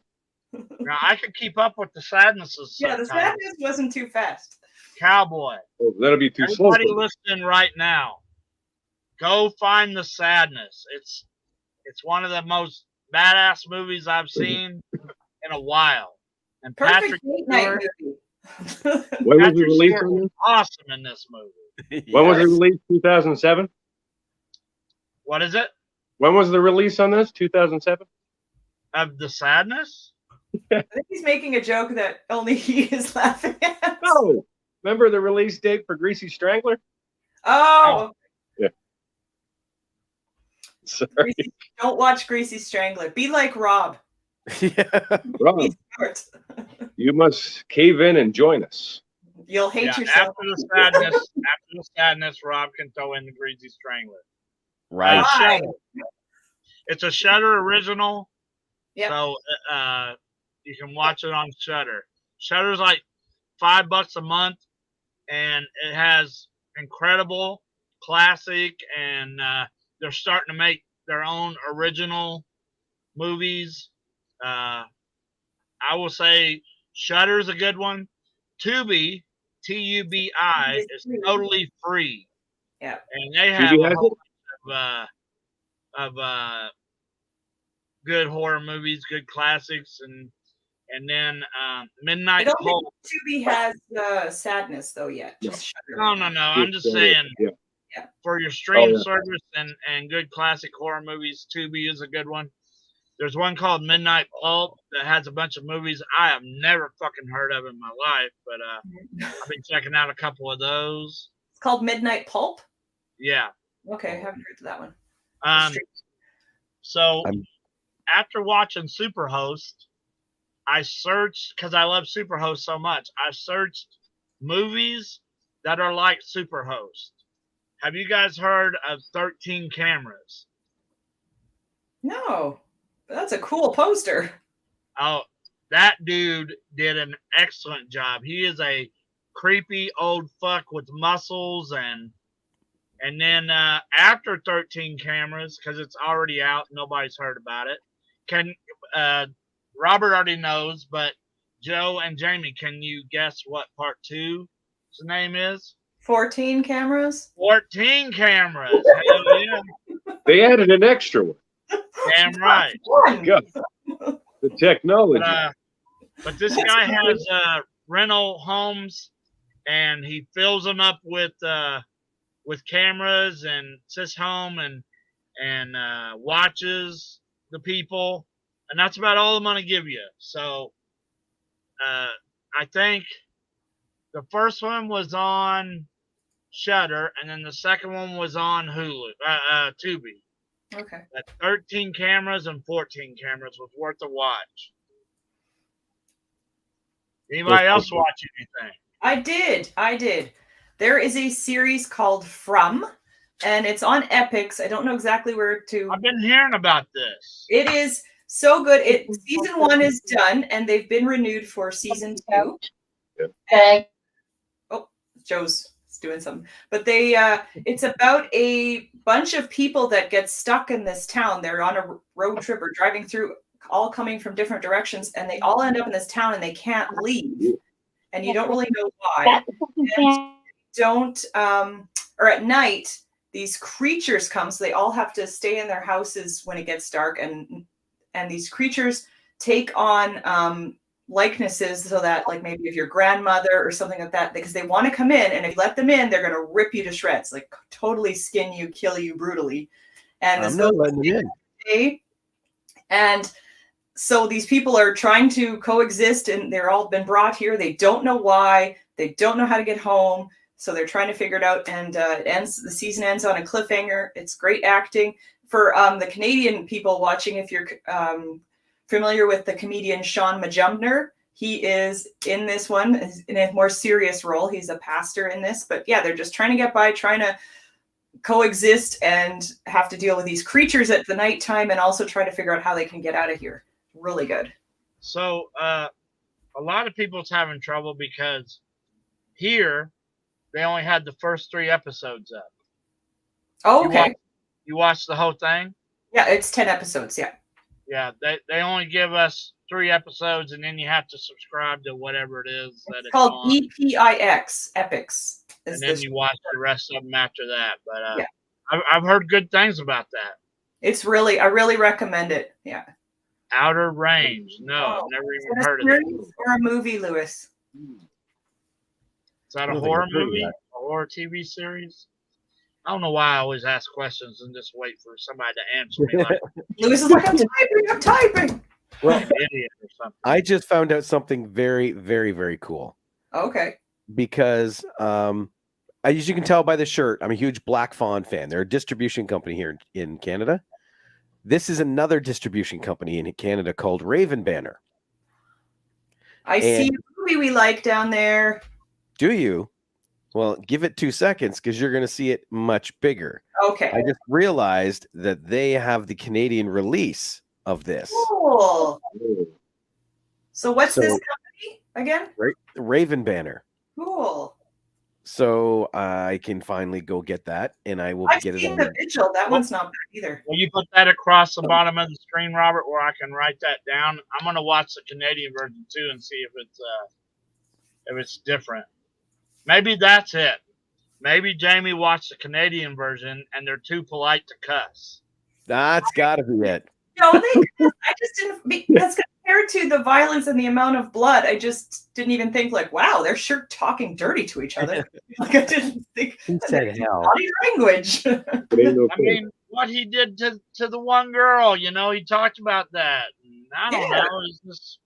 Now, I could keep up with the Sadnesses. Yeah, the Sadness wasn't too fast. Cowboy. Oh, that'll be too slow. Everybody listening right now, go find the Sadness. It's one of the most badass movies I've seen in a while. And Perfect Patrick date night movie. When was it released on this? Awesome in this movie. When was it released? 2007? What is it? When was the release on this? 2007? Of the Sadness? I think he's making a joke that only he is laughing at. No. Remember the release date for Greasy Strangler? Oh. Yeah. Sorry. Greasy, don't watch Greasy Strangler. Be like Rob. Rob, you must cave in and join us. You'll hate yourself. After the sadness, Rob can throw in the Greasy Strangler. Right. It's a Shudder original. Yeah. So you can watch it on Shudder. Shudder's like $5 a month, and it has incredible classic, and they're starting to make their own original movies. I will say Shudder's a good one. Tubi, Tubi, is totally free. Yeah. And they have a whole bunch of good horror movies, good classics, and then Midnight Pulp. Tubi has Sadness though yet. Just No. I'm just saying for your stream service and good classic horror movies, Tubi is a good one. There's one called Midnight Pulp that has a bunch of movies I have never fucking heard of in my life, but I've been checking out a couple of those. It's called Midnight Pulp? Yeah. Okay, I haven't heard of that one. So after watching Superhost, I searched, because I love Superhost so much, I searched movies that are like Superhost. Have you guys heard of 13 Cameras? No. That's a cool poster. Oh, that dude did an excellent job. He is a creepy old fuck with muscles, and then after 13 Cameras, because it's already out, nobody's heard about it. Robert already knows, but Joe and Jamie, can you guess what part 2's name is? 14 Cameras? 14 Cameras. Hell yeah. They added an extra one. Damn right. The technology. But this guy has rental homes, and he fills them up with cameras, and sits home and watches the people, and that's about all I'm gonna give you. So I think the first one was on Shudder, and then the second one was on Tubi. Okay. That 13 Cameras and 14 Cameras was worth a watch. Anybody else watch anything? I did. There is a series called From, and it's on Epix. I don't know exactly where to. I've been hearing about this. It is so good. Season 1 is done, and they've been renewed for season 2. Yeah. Oh, Joe's doing something. But it's about a bunch of people that get stuck in this town. They're on a road trip or driving through all coming from different directions, and they all end up in this town, and they can't leave, and you don't really know why. Or at night, these creatures come, so they all have to stay in their houses when it gets dark, and these creatures take on likenesses, so that like maybe if your grandmother or something like that, because they want to come in, and if you let them in, they're going to rip you to shreds, like totally skin you, kill you brutally. And I'm not letting them in. And so these people are trying to coexist, and they're all been brought here. They don't know why. They don't know how to get home. So they're trying to figure it out. And the season ends on a cliffhanger. It's great acting. For the Canadian people watching, if you're familiar with the comedian Sean Majumder, he is in this one in a more serious role. He's a pastor in this. But yeah, they're just trying to get by, trying to coexist, and have to deal with these creatures at the nighttime, and also try to figure out how they can get out of here. Really good. So a lot of people's having trouble because here they only had the first 3 episodes up. Oh, okay. You watched the whole thing? Yeah, it's 10 episodes. Yeah. Yeah, they only give us 3 episodes, and then you have to subscribe to whatever it is that it's called on. EPIX, Epics. And then you watch the rest of them after that. But yeah. I've heard good things about that. I really recommend it. Yeah. Outer Range. No, I've never even heard of it. Or a movie, Lewis? Is that a horror movie? A horror TV series? I don't know why I always ask questions and just wait for somebody to answer me. Like, Lewis is like, I'm typing. Well, idiot or something. I just found out something very, very, very cool. Okay. Because as you can tell by the shirt, I'm a huge Black Fawn fan. They're a distribution company here in Canada. This is another distribution company in Canada called Raven Banner. I see a movie we like down there. Do you? Well, give it 2 seconds because you're going to see it much bigger. Okay. I just realized that they have the Canadian release of this. Cool. So what's this company again? Raven Banner. Cool. So I can finally go get that, and I will get it on the Vigil. That one's not bad either. Will you put that across the bottom of the screen, Robert, where I can write that down? I'm going to watch the Canadian version too and see if it's different. Maybe that's it. Maybe Jamie watched the Canadian version and they're too polite to cuss. That's got to be it. No, I just didn't. Because compared to the violence and the amount of blood, I just didn't even think like, wow, they're sure talking dirty to each other. Like I didn't think. He said hell. Body language. I mean, what he did to the one girl, he talked about that. I don't know. It's just.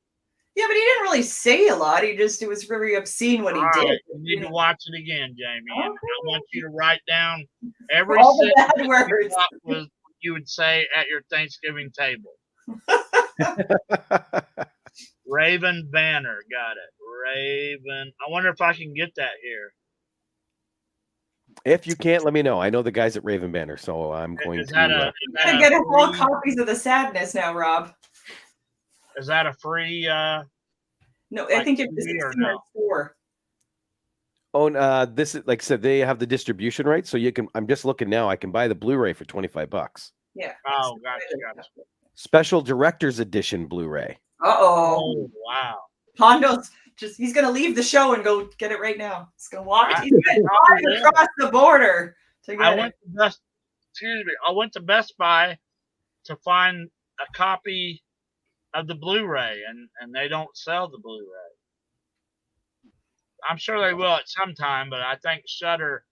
Yeah, but he didn't really say a lot. It was very obscene what he did. You need to watch it again, Jamie. Okay. And I want you to write down every all the sentence bad words you would say at your Thanksgiving table. Raven Banner, got it. Raven. I wonder if I can get that here. If you can't, let me know. I know the guys at Raven Banner, so I'm going to. You're gonna get all copies of the Sadness now, Rob. Is that a free? No, I think it's $4. Oh, this is like I said, they have the distribution rights, so you can. I'm just looking now. I can buy the Blu-ray for $25. Yeah. Oh, gotcha. Special Director's Edition Blu-ray. Oh, wow. Hondo's he's gonna leave the show and go get it right now. He's gonna walk across the border to get I went to Best Buy to find a copy of the Blu-ray, and they don't sell the Blu-ray. I'm sure they will at some time, but I think Shudder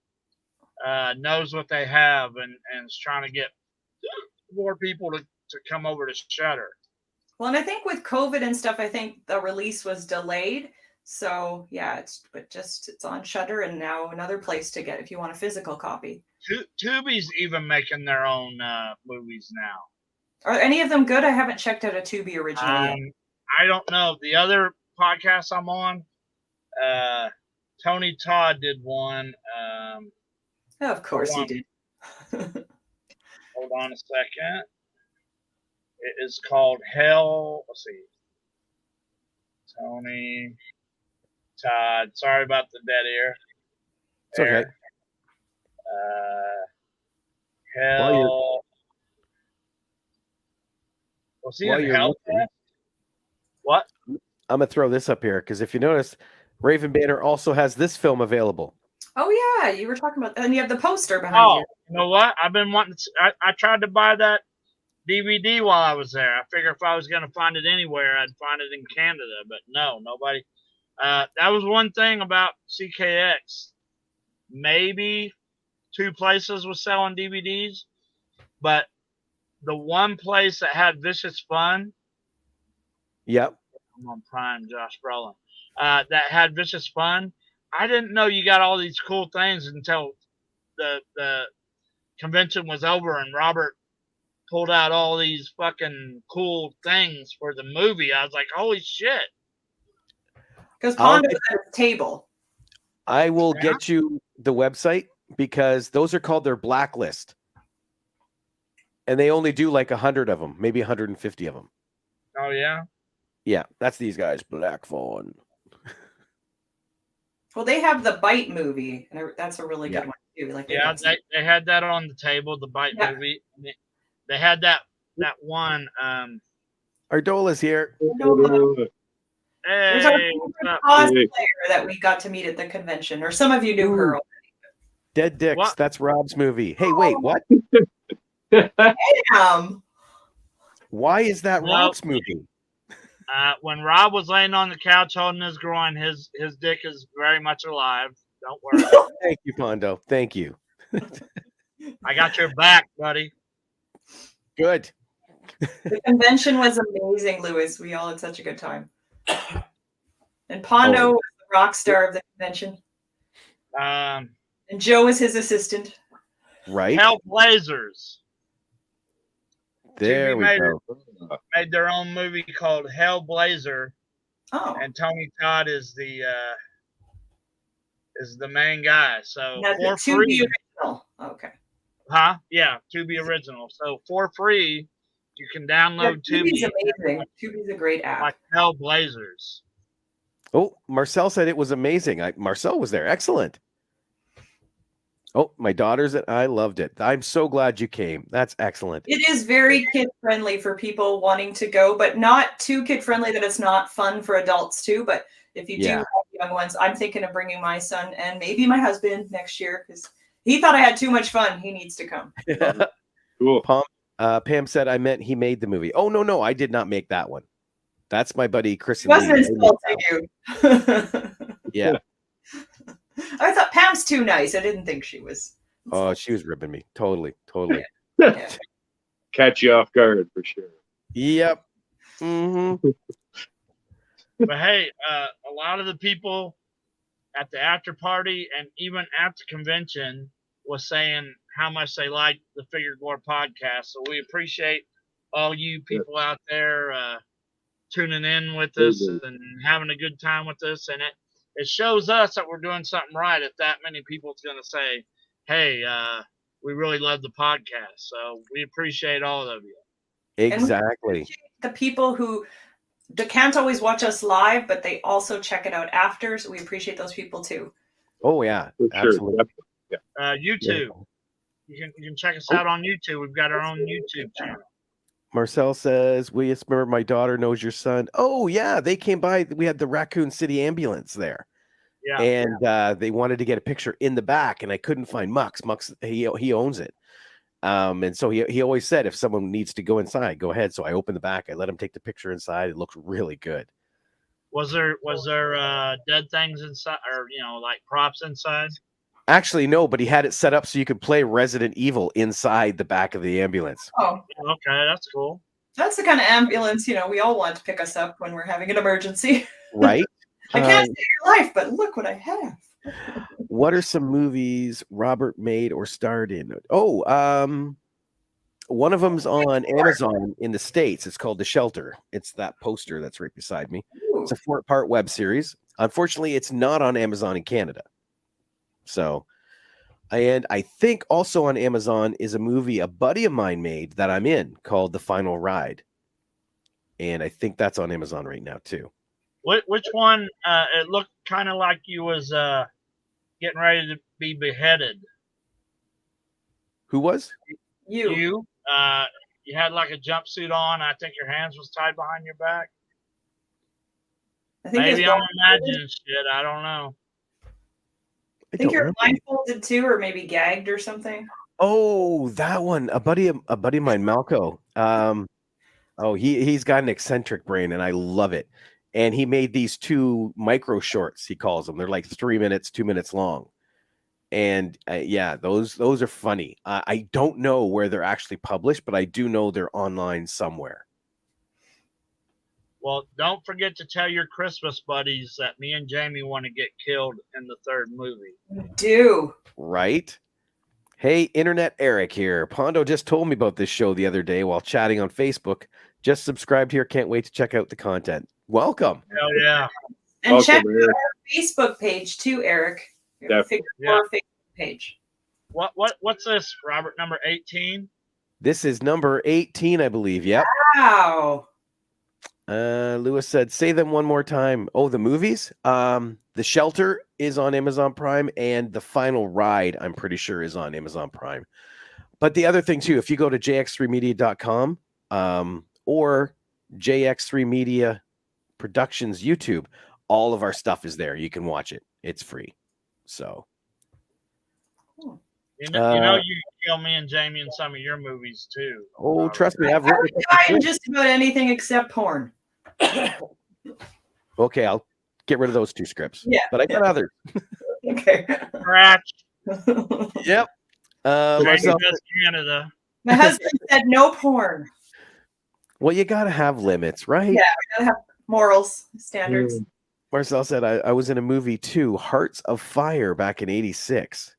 knows what they have and is trying to get more people to come over to Shudder. Well, and I think with COVID and stuff, I think the release was delayed. So yeah, it's on Shudder, and now another place to get if you want a physical copy. Tubi's even making their own movies now. Are any of them good? I haven't checked out a Tubi original yet. I don't know. The other podcast I'm on, Tony Todd did one. Of course he did. Hold on a second. It is called Hell. Let's see. Tony Todd. Sorry about the dead ear. It's okay. Hell. Was he in Hellfest? What? I'm gonna throw this up here because if you notice, Raven Banner also has this film available. Oh yeah, you were talking about, and you have the poster behind you. You know what? I've been wanting to. I tried to buy that DVD while I was there. I figure if I was going to find it anywhere, I'd find it in Canada. But no, nobody. That was one thing about CKX. Maybe 2 places was selling DVDs, but the one place that had Vicious Fun. Yep. I'm on Prime, Josh Brolin. That had Vicious Fun. I didn't know you got all these cool things until the convention was over and Robert pulled out all these fucking cool things for the movie. I was like, holy shit. Because Pondo was at his table. I will get you the website because those are called their blacklist. And they only do like 100 of them, maybe 150 of them. Oh, yeah? Yeah, that's these guys. Black Fawn. Well, they have the Bite movie, and that's a really good one too. Like, yeah, they had that on the table, the Bite movie. They had that one. Ardola's here. There's our cosplayer that we got to meet at the convention, or some of you knew her already. Dead Dicks. What? That's Rob's movie. Hey, wait, what? Damn. Why is that Rob's movie? When Rob was laying on the couch holding his groin, his dick is very much alive. Don't worry. Thank you, Pondo. Thank you. I got your back, buddy. Good. The convention was amazing, Louis. We all had such a good time. And Pondo was the rock star of the convention. And Joe was his assistant. Right. Hellblazers. There we go. Made their own movie called Hellblazer. Oh. And Tony Todd is the main guy. So for free. Original. Okay. Huh? Yeah, Tubi original. So for free, you can download Tubi. Tubi's amazing. Tubi's a great app. Like Hellblazers. Oh, Marcel said it was amazing. Marcel was there. Excellent. Oh, my daughter's I loved it. I'm so glad you came. That's excellent. It is very kid friendly for people wanting to go, but not too kid friendly that it's not fun for adults too. But if you do have young ones, I'm thinking of bringing my son and maybe my husband next year because he thought I had too much fun. He needs to come. Cool. Pam said I meant he made the movie. Oh, no, I did not make that one. That's my buddy Chris. He wasn't insulting you. Yeah. I thought Pam's too nice. I didn't think she was. Oh, she was ripping me. Totally. Yeah. Catch you off guard for sure. Yep. Mm-hmm. But hey, a lot of the people at the after party and even at the convention was saying how much they liked the Figure Gore podcast. So we appreciate all you people out there tuning in with us and having a good time with us. And it shows us that we're doing something right if that many people is going to say, hey, we really love the podcast. So we appreciate all of you. Exactly. The people who can't always watch us live, but they also check it out after. So we appreciate those people too. Oh, yeah. Absolutely. Yeah. YouTube. Yeah. You can check us out on YouTube. We've got our own YouTube channel. Marcel says, we remember my daughter knows your son. Oh, yeah. They came by. We had the Raccoon City ambulance there. Yeah. And they wanted to get a picture in the back, and I couldn't find Mux. Mux, he owns it. And so he always said, if someone needs to go inside, go ahead. So I opened the back. I let him take the picture inside. It looks really good. Was there dead things inside, or like props inside? Actually, no, but he had it set up so you could play Resident Evil inside the back of the ambulance. Oh, okay, that's cool. That's the kind of ambulance, we all want to pick us up when we're having an emergency. Right? I can't save your life, but look what I have. What are some movies Robert made or starred in? Oh, one of them's on Amazon in the States. It's called The Shelter. It's that poster that's right beside me. Ooh. It's a 4-part web series. Unfortunately, it's not on Amazon in Canada. So, and I think also on Amazon is a movie a buddy of mine made that I'm in called The Final Ride. And I think that's on Amazon right now too. Which one? It looked kind of like you was getting ready to be beheaded. Who was? You. you had like a jumpsuit on. I think your hands was tied behind your back. I think maybe I'm imagining shit. I don't know. I think you're blindfolded too, or maybe gagged or something. Oh, that one. A buddy of mine, Malco. He's got an eccentric brain, and I love it. And he made these 2 micro shorts. He calls them. They're like 3 minutes, 2 minutes long. And yeah, those are funny. I don't know where they're actually published, but I do know they're online somewhere. Well, don't forget to tell your Christmas buddies that me and Jamie want to get killed in the 3rd movie. Do. Right? Hey, Internet Eric here. Pondo just told me about this show the other day while chatting on Facebook. Just subscribed here. Can't wait to check out the content. Welcome. Oh, yeah. And welcome, check out our Facebook page too, Eric. Figure Gore Facebook page. What's this, Robert? Number 18? This is number 18, I believe. Yep. Wow. Lewis said, say them one more time. Oh, the movies? The Shelter is on Amazon Prime, and The Final Ride, I'm pretty sure, is on Amazon Prime. But the other thing, too, if you go to jx3media.com or JX3 Media Productions YouTube, all of our stuff is there. You can watch it. It's free. So. You know, you kill me and Jamie in some of your movies, too. Oh, trust me. I've written in just about anything except porn. Okay, I'll get rid of those 2 scripts. Yeah. But I got others. Okay. Scratch. Yep. Canada. My husband said no porn. Well, you got to have limits, right? Yeah, we got to have morals, standards. Marcel said, I was in a movie too, Hearts of Fire, back in '86.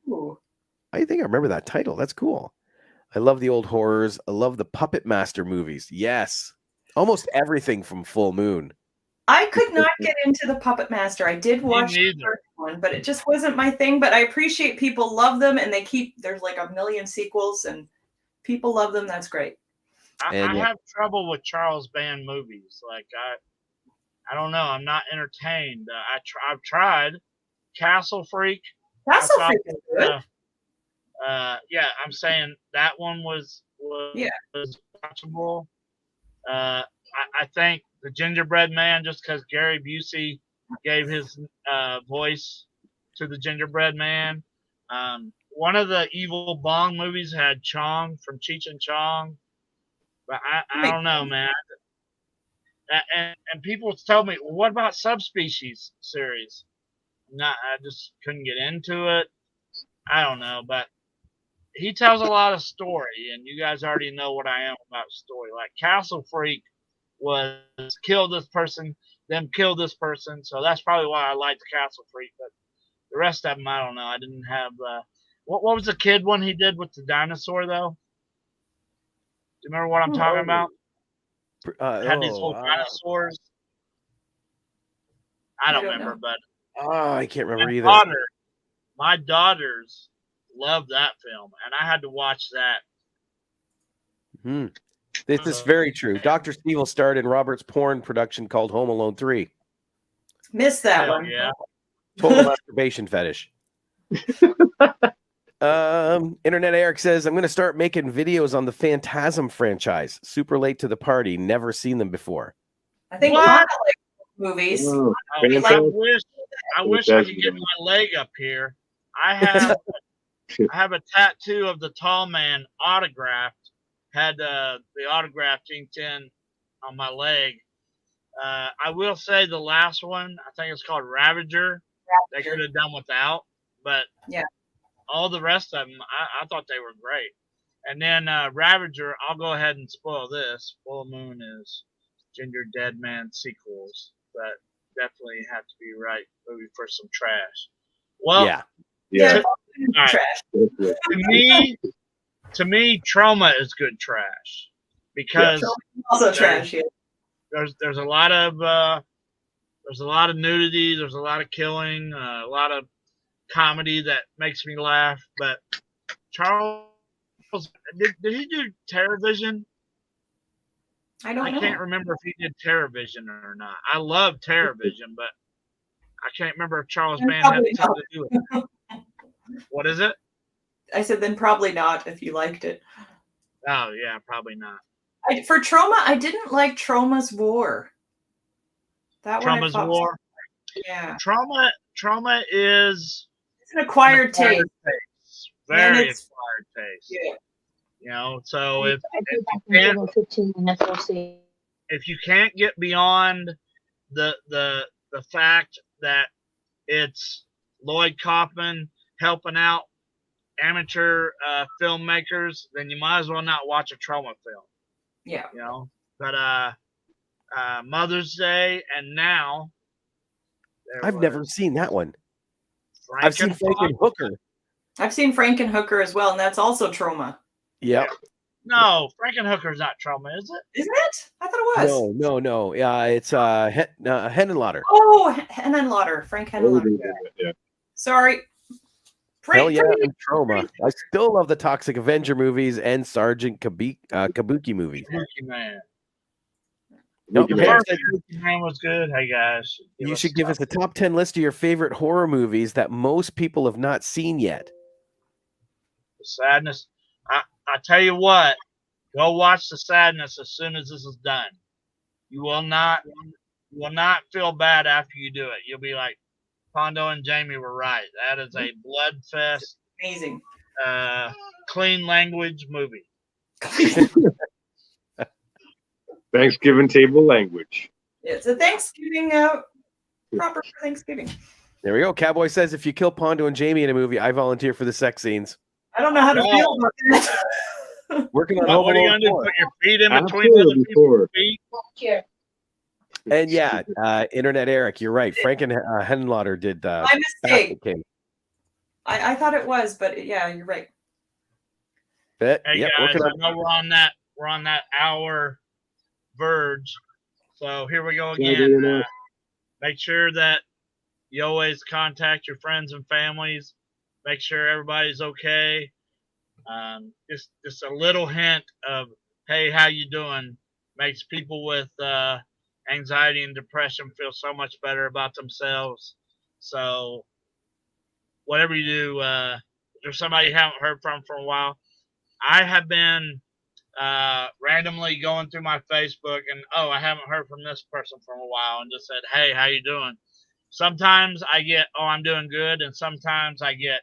I think I remember that title. That's cool. I love the old horrors. I love the Puppet Master movies. Yes. Almost everything from Full Moon. I could not get into the Puppet Master. I did watch the first one, but it just wasn't my thing. But I appreciate people love them, and there's like a million sequels, and people love them. That's great. I have trouble with Charles Band movies. Like I don't know. I'm not entertained. I've tried Castle Freak. Castle Freak is good. Yeah, I'm saying that one was watchable. I think the Gingerbread Man, just because Gary Busey gave his voice to the Gingerbread Man. One of the Evil Bong movies had Chong from Cheech and Chong, but I don't know, man. And people tell me, well, what about Subspecies series? I just couldn't get into it. I don't know, but he tells a lot of story, and you guys already know what I am about story. Like Castle Freak was kill this person, then kill this person. So that's probably why I liked Castle Freak. But the rest of them, I don't know. I didn't have. What was the kid one he did with the dinosaur though? Do you remember what I'm talking about? Had these whole dinosaurs. I don't remember, but I can't remember either. My daughters loved that film, and I had to watch that. This is very true. Dr. Steve starred in Robert's porn production called Home Alone 3. Missed that one. Yeah. Total masturbation fetish. Internet Eric says, I'm going to start making videos on the Phantasm franchise. Super late to the party. Never seen them before. I think like movies. Oh, I wish I could get my leg up here. I have a tattoo of the Tall Man autographed. Had the autograph inked in on my leg. I will say the last one, I think it's called Ravager. They could have done without, but yeah, all the rest of them, I thought they were great. And then Ravager, I'll go ahead and spoil this. Full Moon is Ginger Dead Man sequels, but definitely have to be right movie for some trash. Well, yeah. Right. To me, Trauma is good trash because also trash. There's a lot of nudity, there's a lot of killing, a lot of comedy that makes me laugh. But Charles, did he do TerrorVision? I can't remember if he did TerrorVision or not. I love TerrorVision, but I can't remember if Charles Band had something to do with it. What is it? I said, then probably not if you liked it. Oh, yeah, probably not. For Trauma, I didn't like Trauma's War. That Trauma's War. Yeah. Trauma is it's an acquired taste. Very acquired taste. Yeah. You know, so if you can't get beyond the fact that it's Lloyd Kaufman helping out amateur filmmakers, then you might as well not watch a Trauma film. Yeah. You know, but Mother's Day and now. I've never seen that one. I've seen Frankenhooker. I've seen Frankenhooker as well, and that's also Trauma. Yep. No, Frankenhooker's not Trauma, is it? Isn't it? I thought it was. No. Yeah, it's Henenlotter. Oh, Henenlotter. Frank Henenlotter. Yeah. Sorry. Hell yeah, Trauma. I still love the Toxic Avenger movies and Sergeant Kabuki movies. Kabuki Man. No, Kabuki Man was good. Hey guys, you should give us a top 10 list of your favorite horror movies that most people have not seen yet. The Sadness. I tell you what, go watch The Sadness as soon as this is done. You will not feel bad after you do it. You'll be like, Pondo and Jamie were right. That is a blood fest, amazing, clean language movie. Thanksgiving table language. It's a Thanksgiving proper for Thanksgiving. There we go. Cowboy says if you kill Pondo and Jamie in a movie, I volunteer for the sex scenes. I don't know how to feel about that. Working on what are you going to do? Put your feet in between other people's feet? And yeah, Internet Eric, you're right. Frank and Henenlotter did. My mistake. I thought it was, but yeah, you're right. Hey guys, I know we're on that hour verge, so here we go again. Make sure that you always contact your friends and families. Make sure everybody's okay. Just a little hint of, hey, how you doing, makes people with anxiety and depression feel so much better about themselves. So whatever you do, if there's somebody you haven't heard from for a while, I have been randomly going through my Facebook and, I haven't heard from this person for a while, and just said, hey, how you doing? Sometimes I get, I'm doing good, and sometimes I get,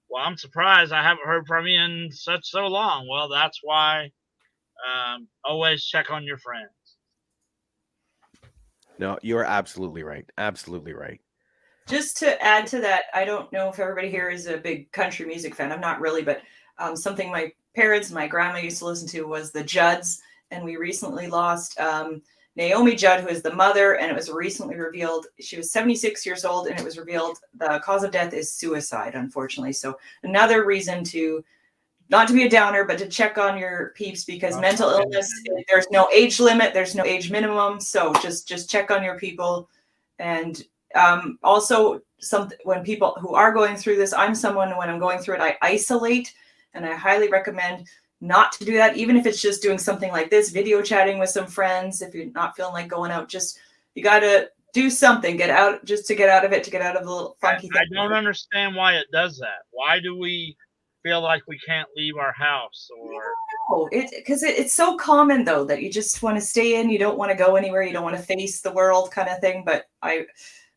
well, I'm surprised I haven't heard from you in so long. Well, that's why always check on your friends. No, you're absolutely right. Absolutely right. Just to add to that, I don't know if everybody here is a big country music fan. I'm not really, but something my parents and my grandma used to listen to was the Judds. And we recently lost Naomi Judd, who is the mother, and it was recently revealed she was 76 years old, and it was revealed the cause of death is suicide, unfortunately. So another reason to not to be a downer, but to check on your peeps, because mental illness, there's no age limit, there's no age minimum. So just check on your people. And also when people who are going through this, I'm someone, when I'm going through it, I isolate, and I highly recommend not to do that, even if it's just doing something like this, video chatting with some friends. If you're not feeling like going out, you got to do something, get out, just to get out of it, to get out of the little funky thing. I don't understand why it does that. Why do we feel like we can't leave our house? Or because it's so common though that you just want to stay in, you don't want to go anywhere, you don't want to face the world, kind of thing. But I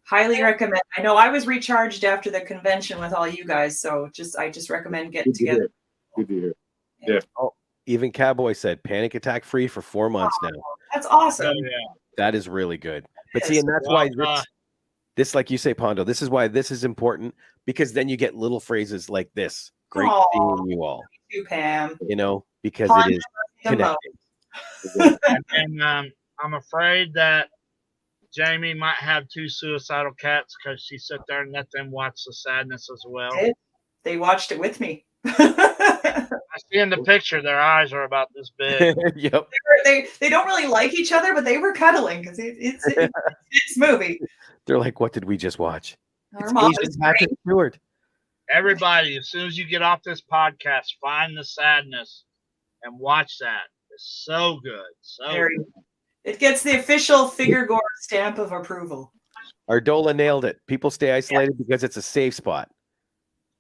highly recommend. I know I was recharged after the convention with all you guys, so I just recommend getting together. Good to hear. Yeah. Oh, even Cowboy said panic attack free for 4 months now. That's awesome. Yeah. That is really good. But see, and that's why this, like you say, Pondo, this is why this is important, because then you get little phrases like this. Great seeing you all. Thank you, Pam. You know, because it is connected. And I'm afraid that Jamie might have 2 suicidal cats because she sat there and let them watch The Sadness as well. They watched it with me. I see in the picture their eyes are about this big. Yep. They don't really like each other, but they were cuddling because it's movie. They're like, what did we just watch? Our mom is Patrick Stewart. Everybody, as soon as you get off this podcast, find The Sadness and watch that. It's so good. So good. It gets the official Figure Gore stamp of approval. Ardola nailed it. People stay isolated because it's a safe spot.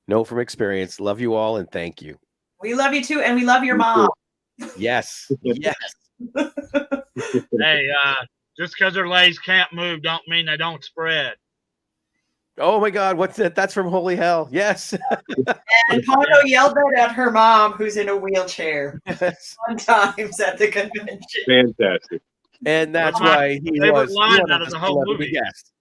Know from experience. Love you all and thank you. We love you too, and we love your mom. Yes. Yes. Hey, just because their legs can't move don't mean they don't spread. Oh my God, what's that? That's from Holy Hell. Yes. And Pondo yelled that at her mom, who's in a wheelchair. Yes. Sometimes at the convention. Fantastic. And that's why he was line out of the whole movie. Guest.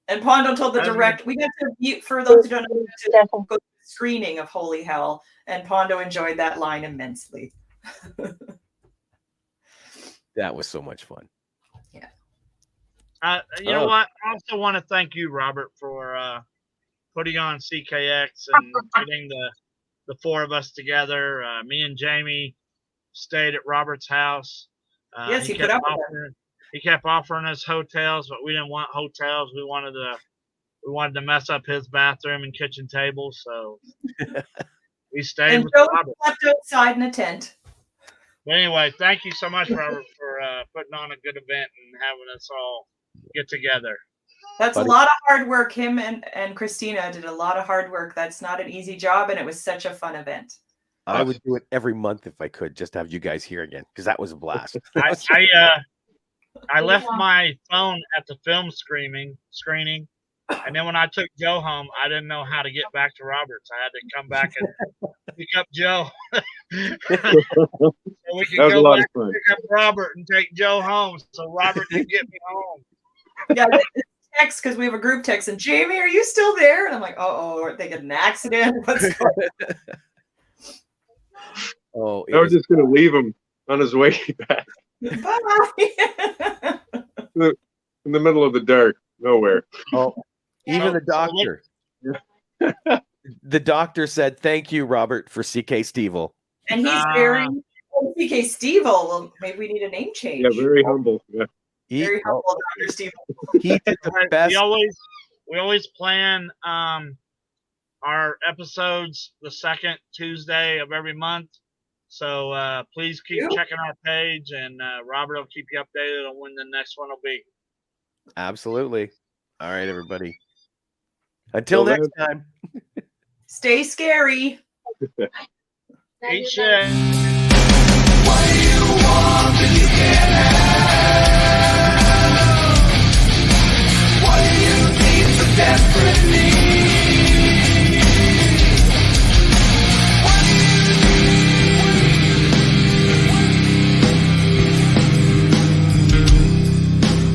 And Pondo told the director, we got to view, for those who don't know, to go to the screening of Holy Hell, and Pondo enjoyed that line immensely. That was so much fun. Yeah. You know what? I also want to thank you, Robert, for putting on CKX and getting the four of us together. Me and Jamie stayed at Robert's house. Yes, he put up with that. He kept offering us hotels, but we didn't want hotels. We wanted to mess up his bathroom and kitchen table, so we stayed with Robert. Slept outside in a tent. But anyway, thank you so much, Robert, for putting on a good event and having us all get together. That's a lot of hard work. Him and Christina did a lot of hard work. That's not an easy job, and it was such a fun event. I would do it every month if I could, just to have you guys here again, because that was a blast. I left my phone at the film screening, and then when I took Joe home, I didn't know how to get back to Roberts. I had to come back and pick up Joe. So we could go back and pick up Robert and take Joe home so Robert could get me home. Yeah, text, because we have a group text, and Jamie, are you still there? And I'm like, are they getting an accident? What's going on? I was just going to leave him on his way back. Bye. In the middle of the dark, nowhere. Oh, even the doctor. The doctor said, "Thank you, Robert, for CK Stevel." And he's very CK Stevel. Well, maybe we need a name change. Yeah, very humble. Yeah. Very humble, Dr. Stevel. He did the best. We always plan our episodes the second Tuesday of every month. So please keep checking our page, and Robert will keep you updated on when the next one will be. Absolutely. All right, everybody. Until next time. Stay scary. Eat shit. What do you want?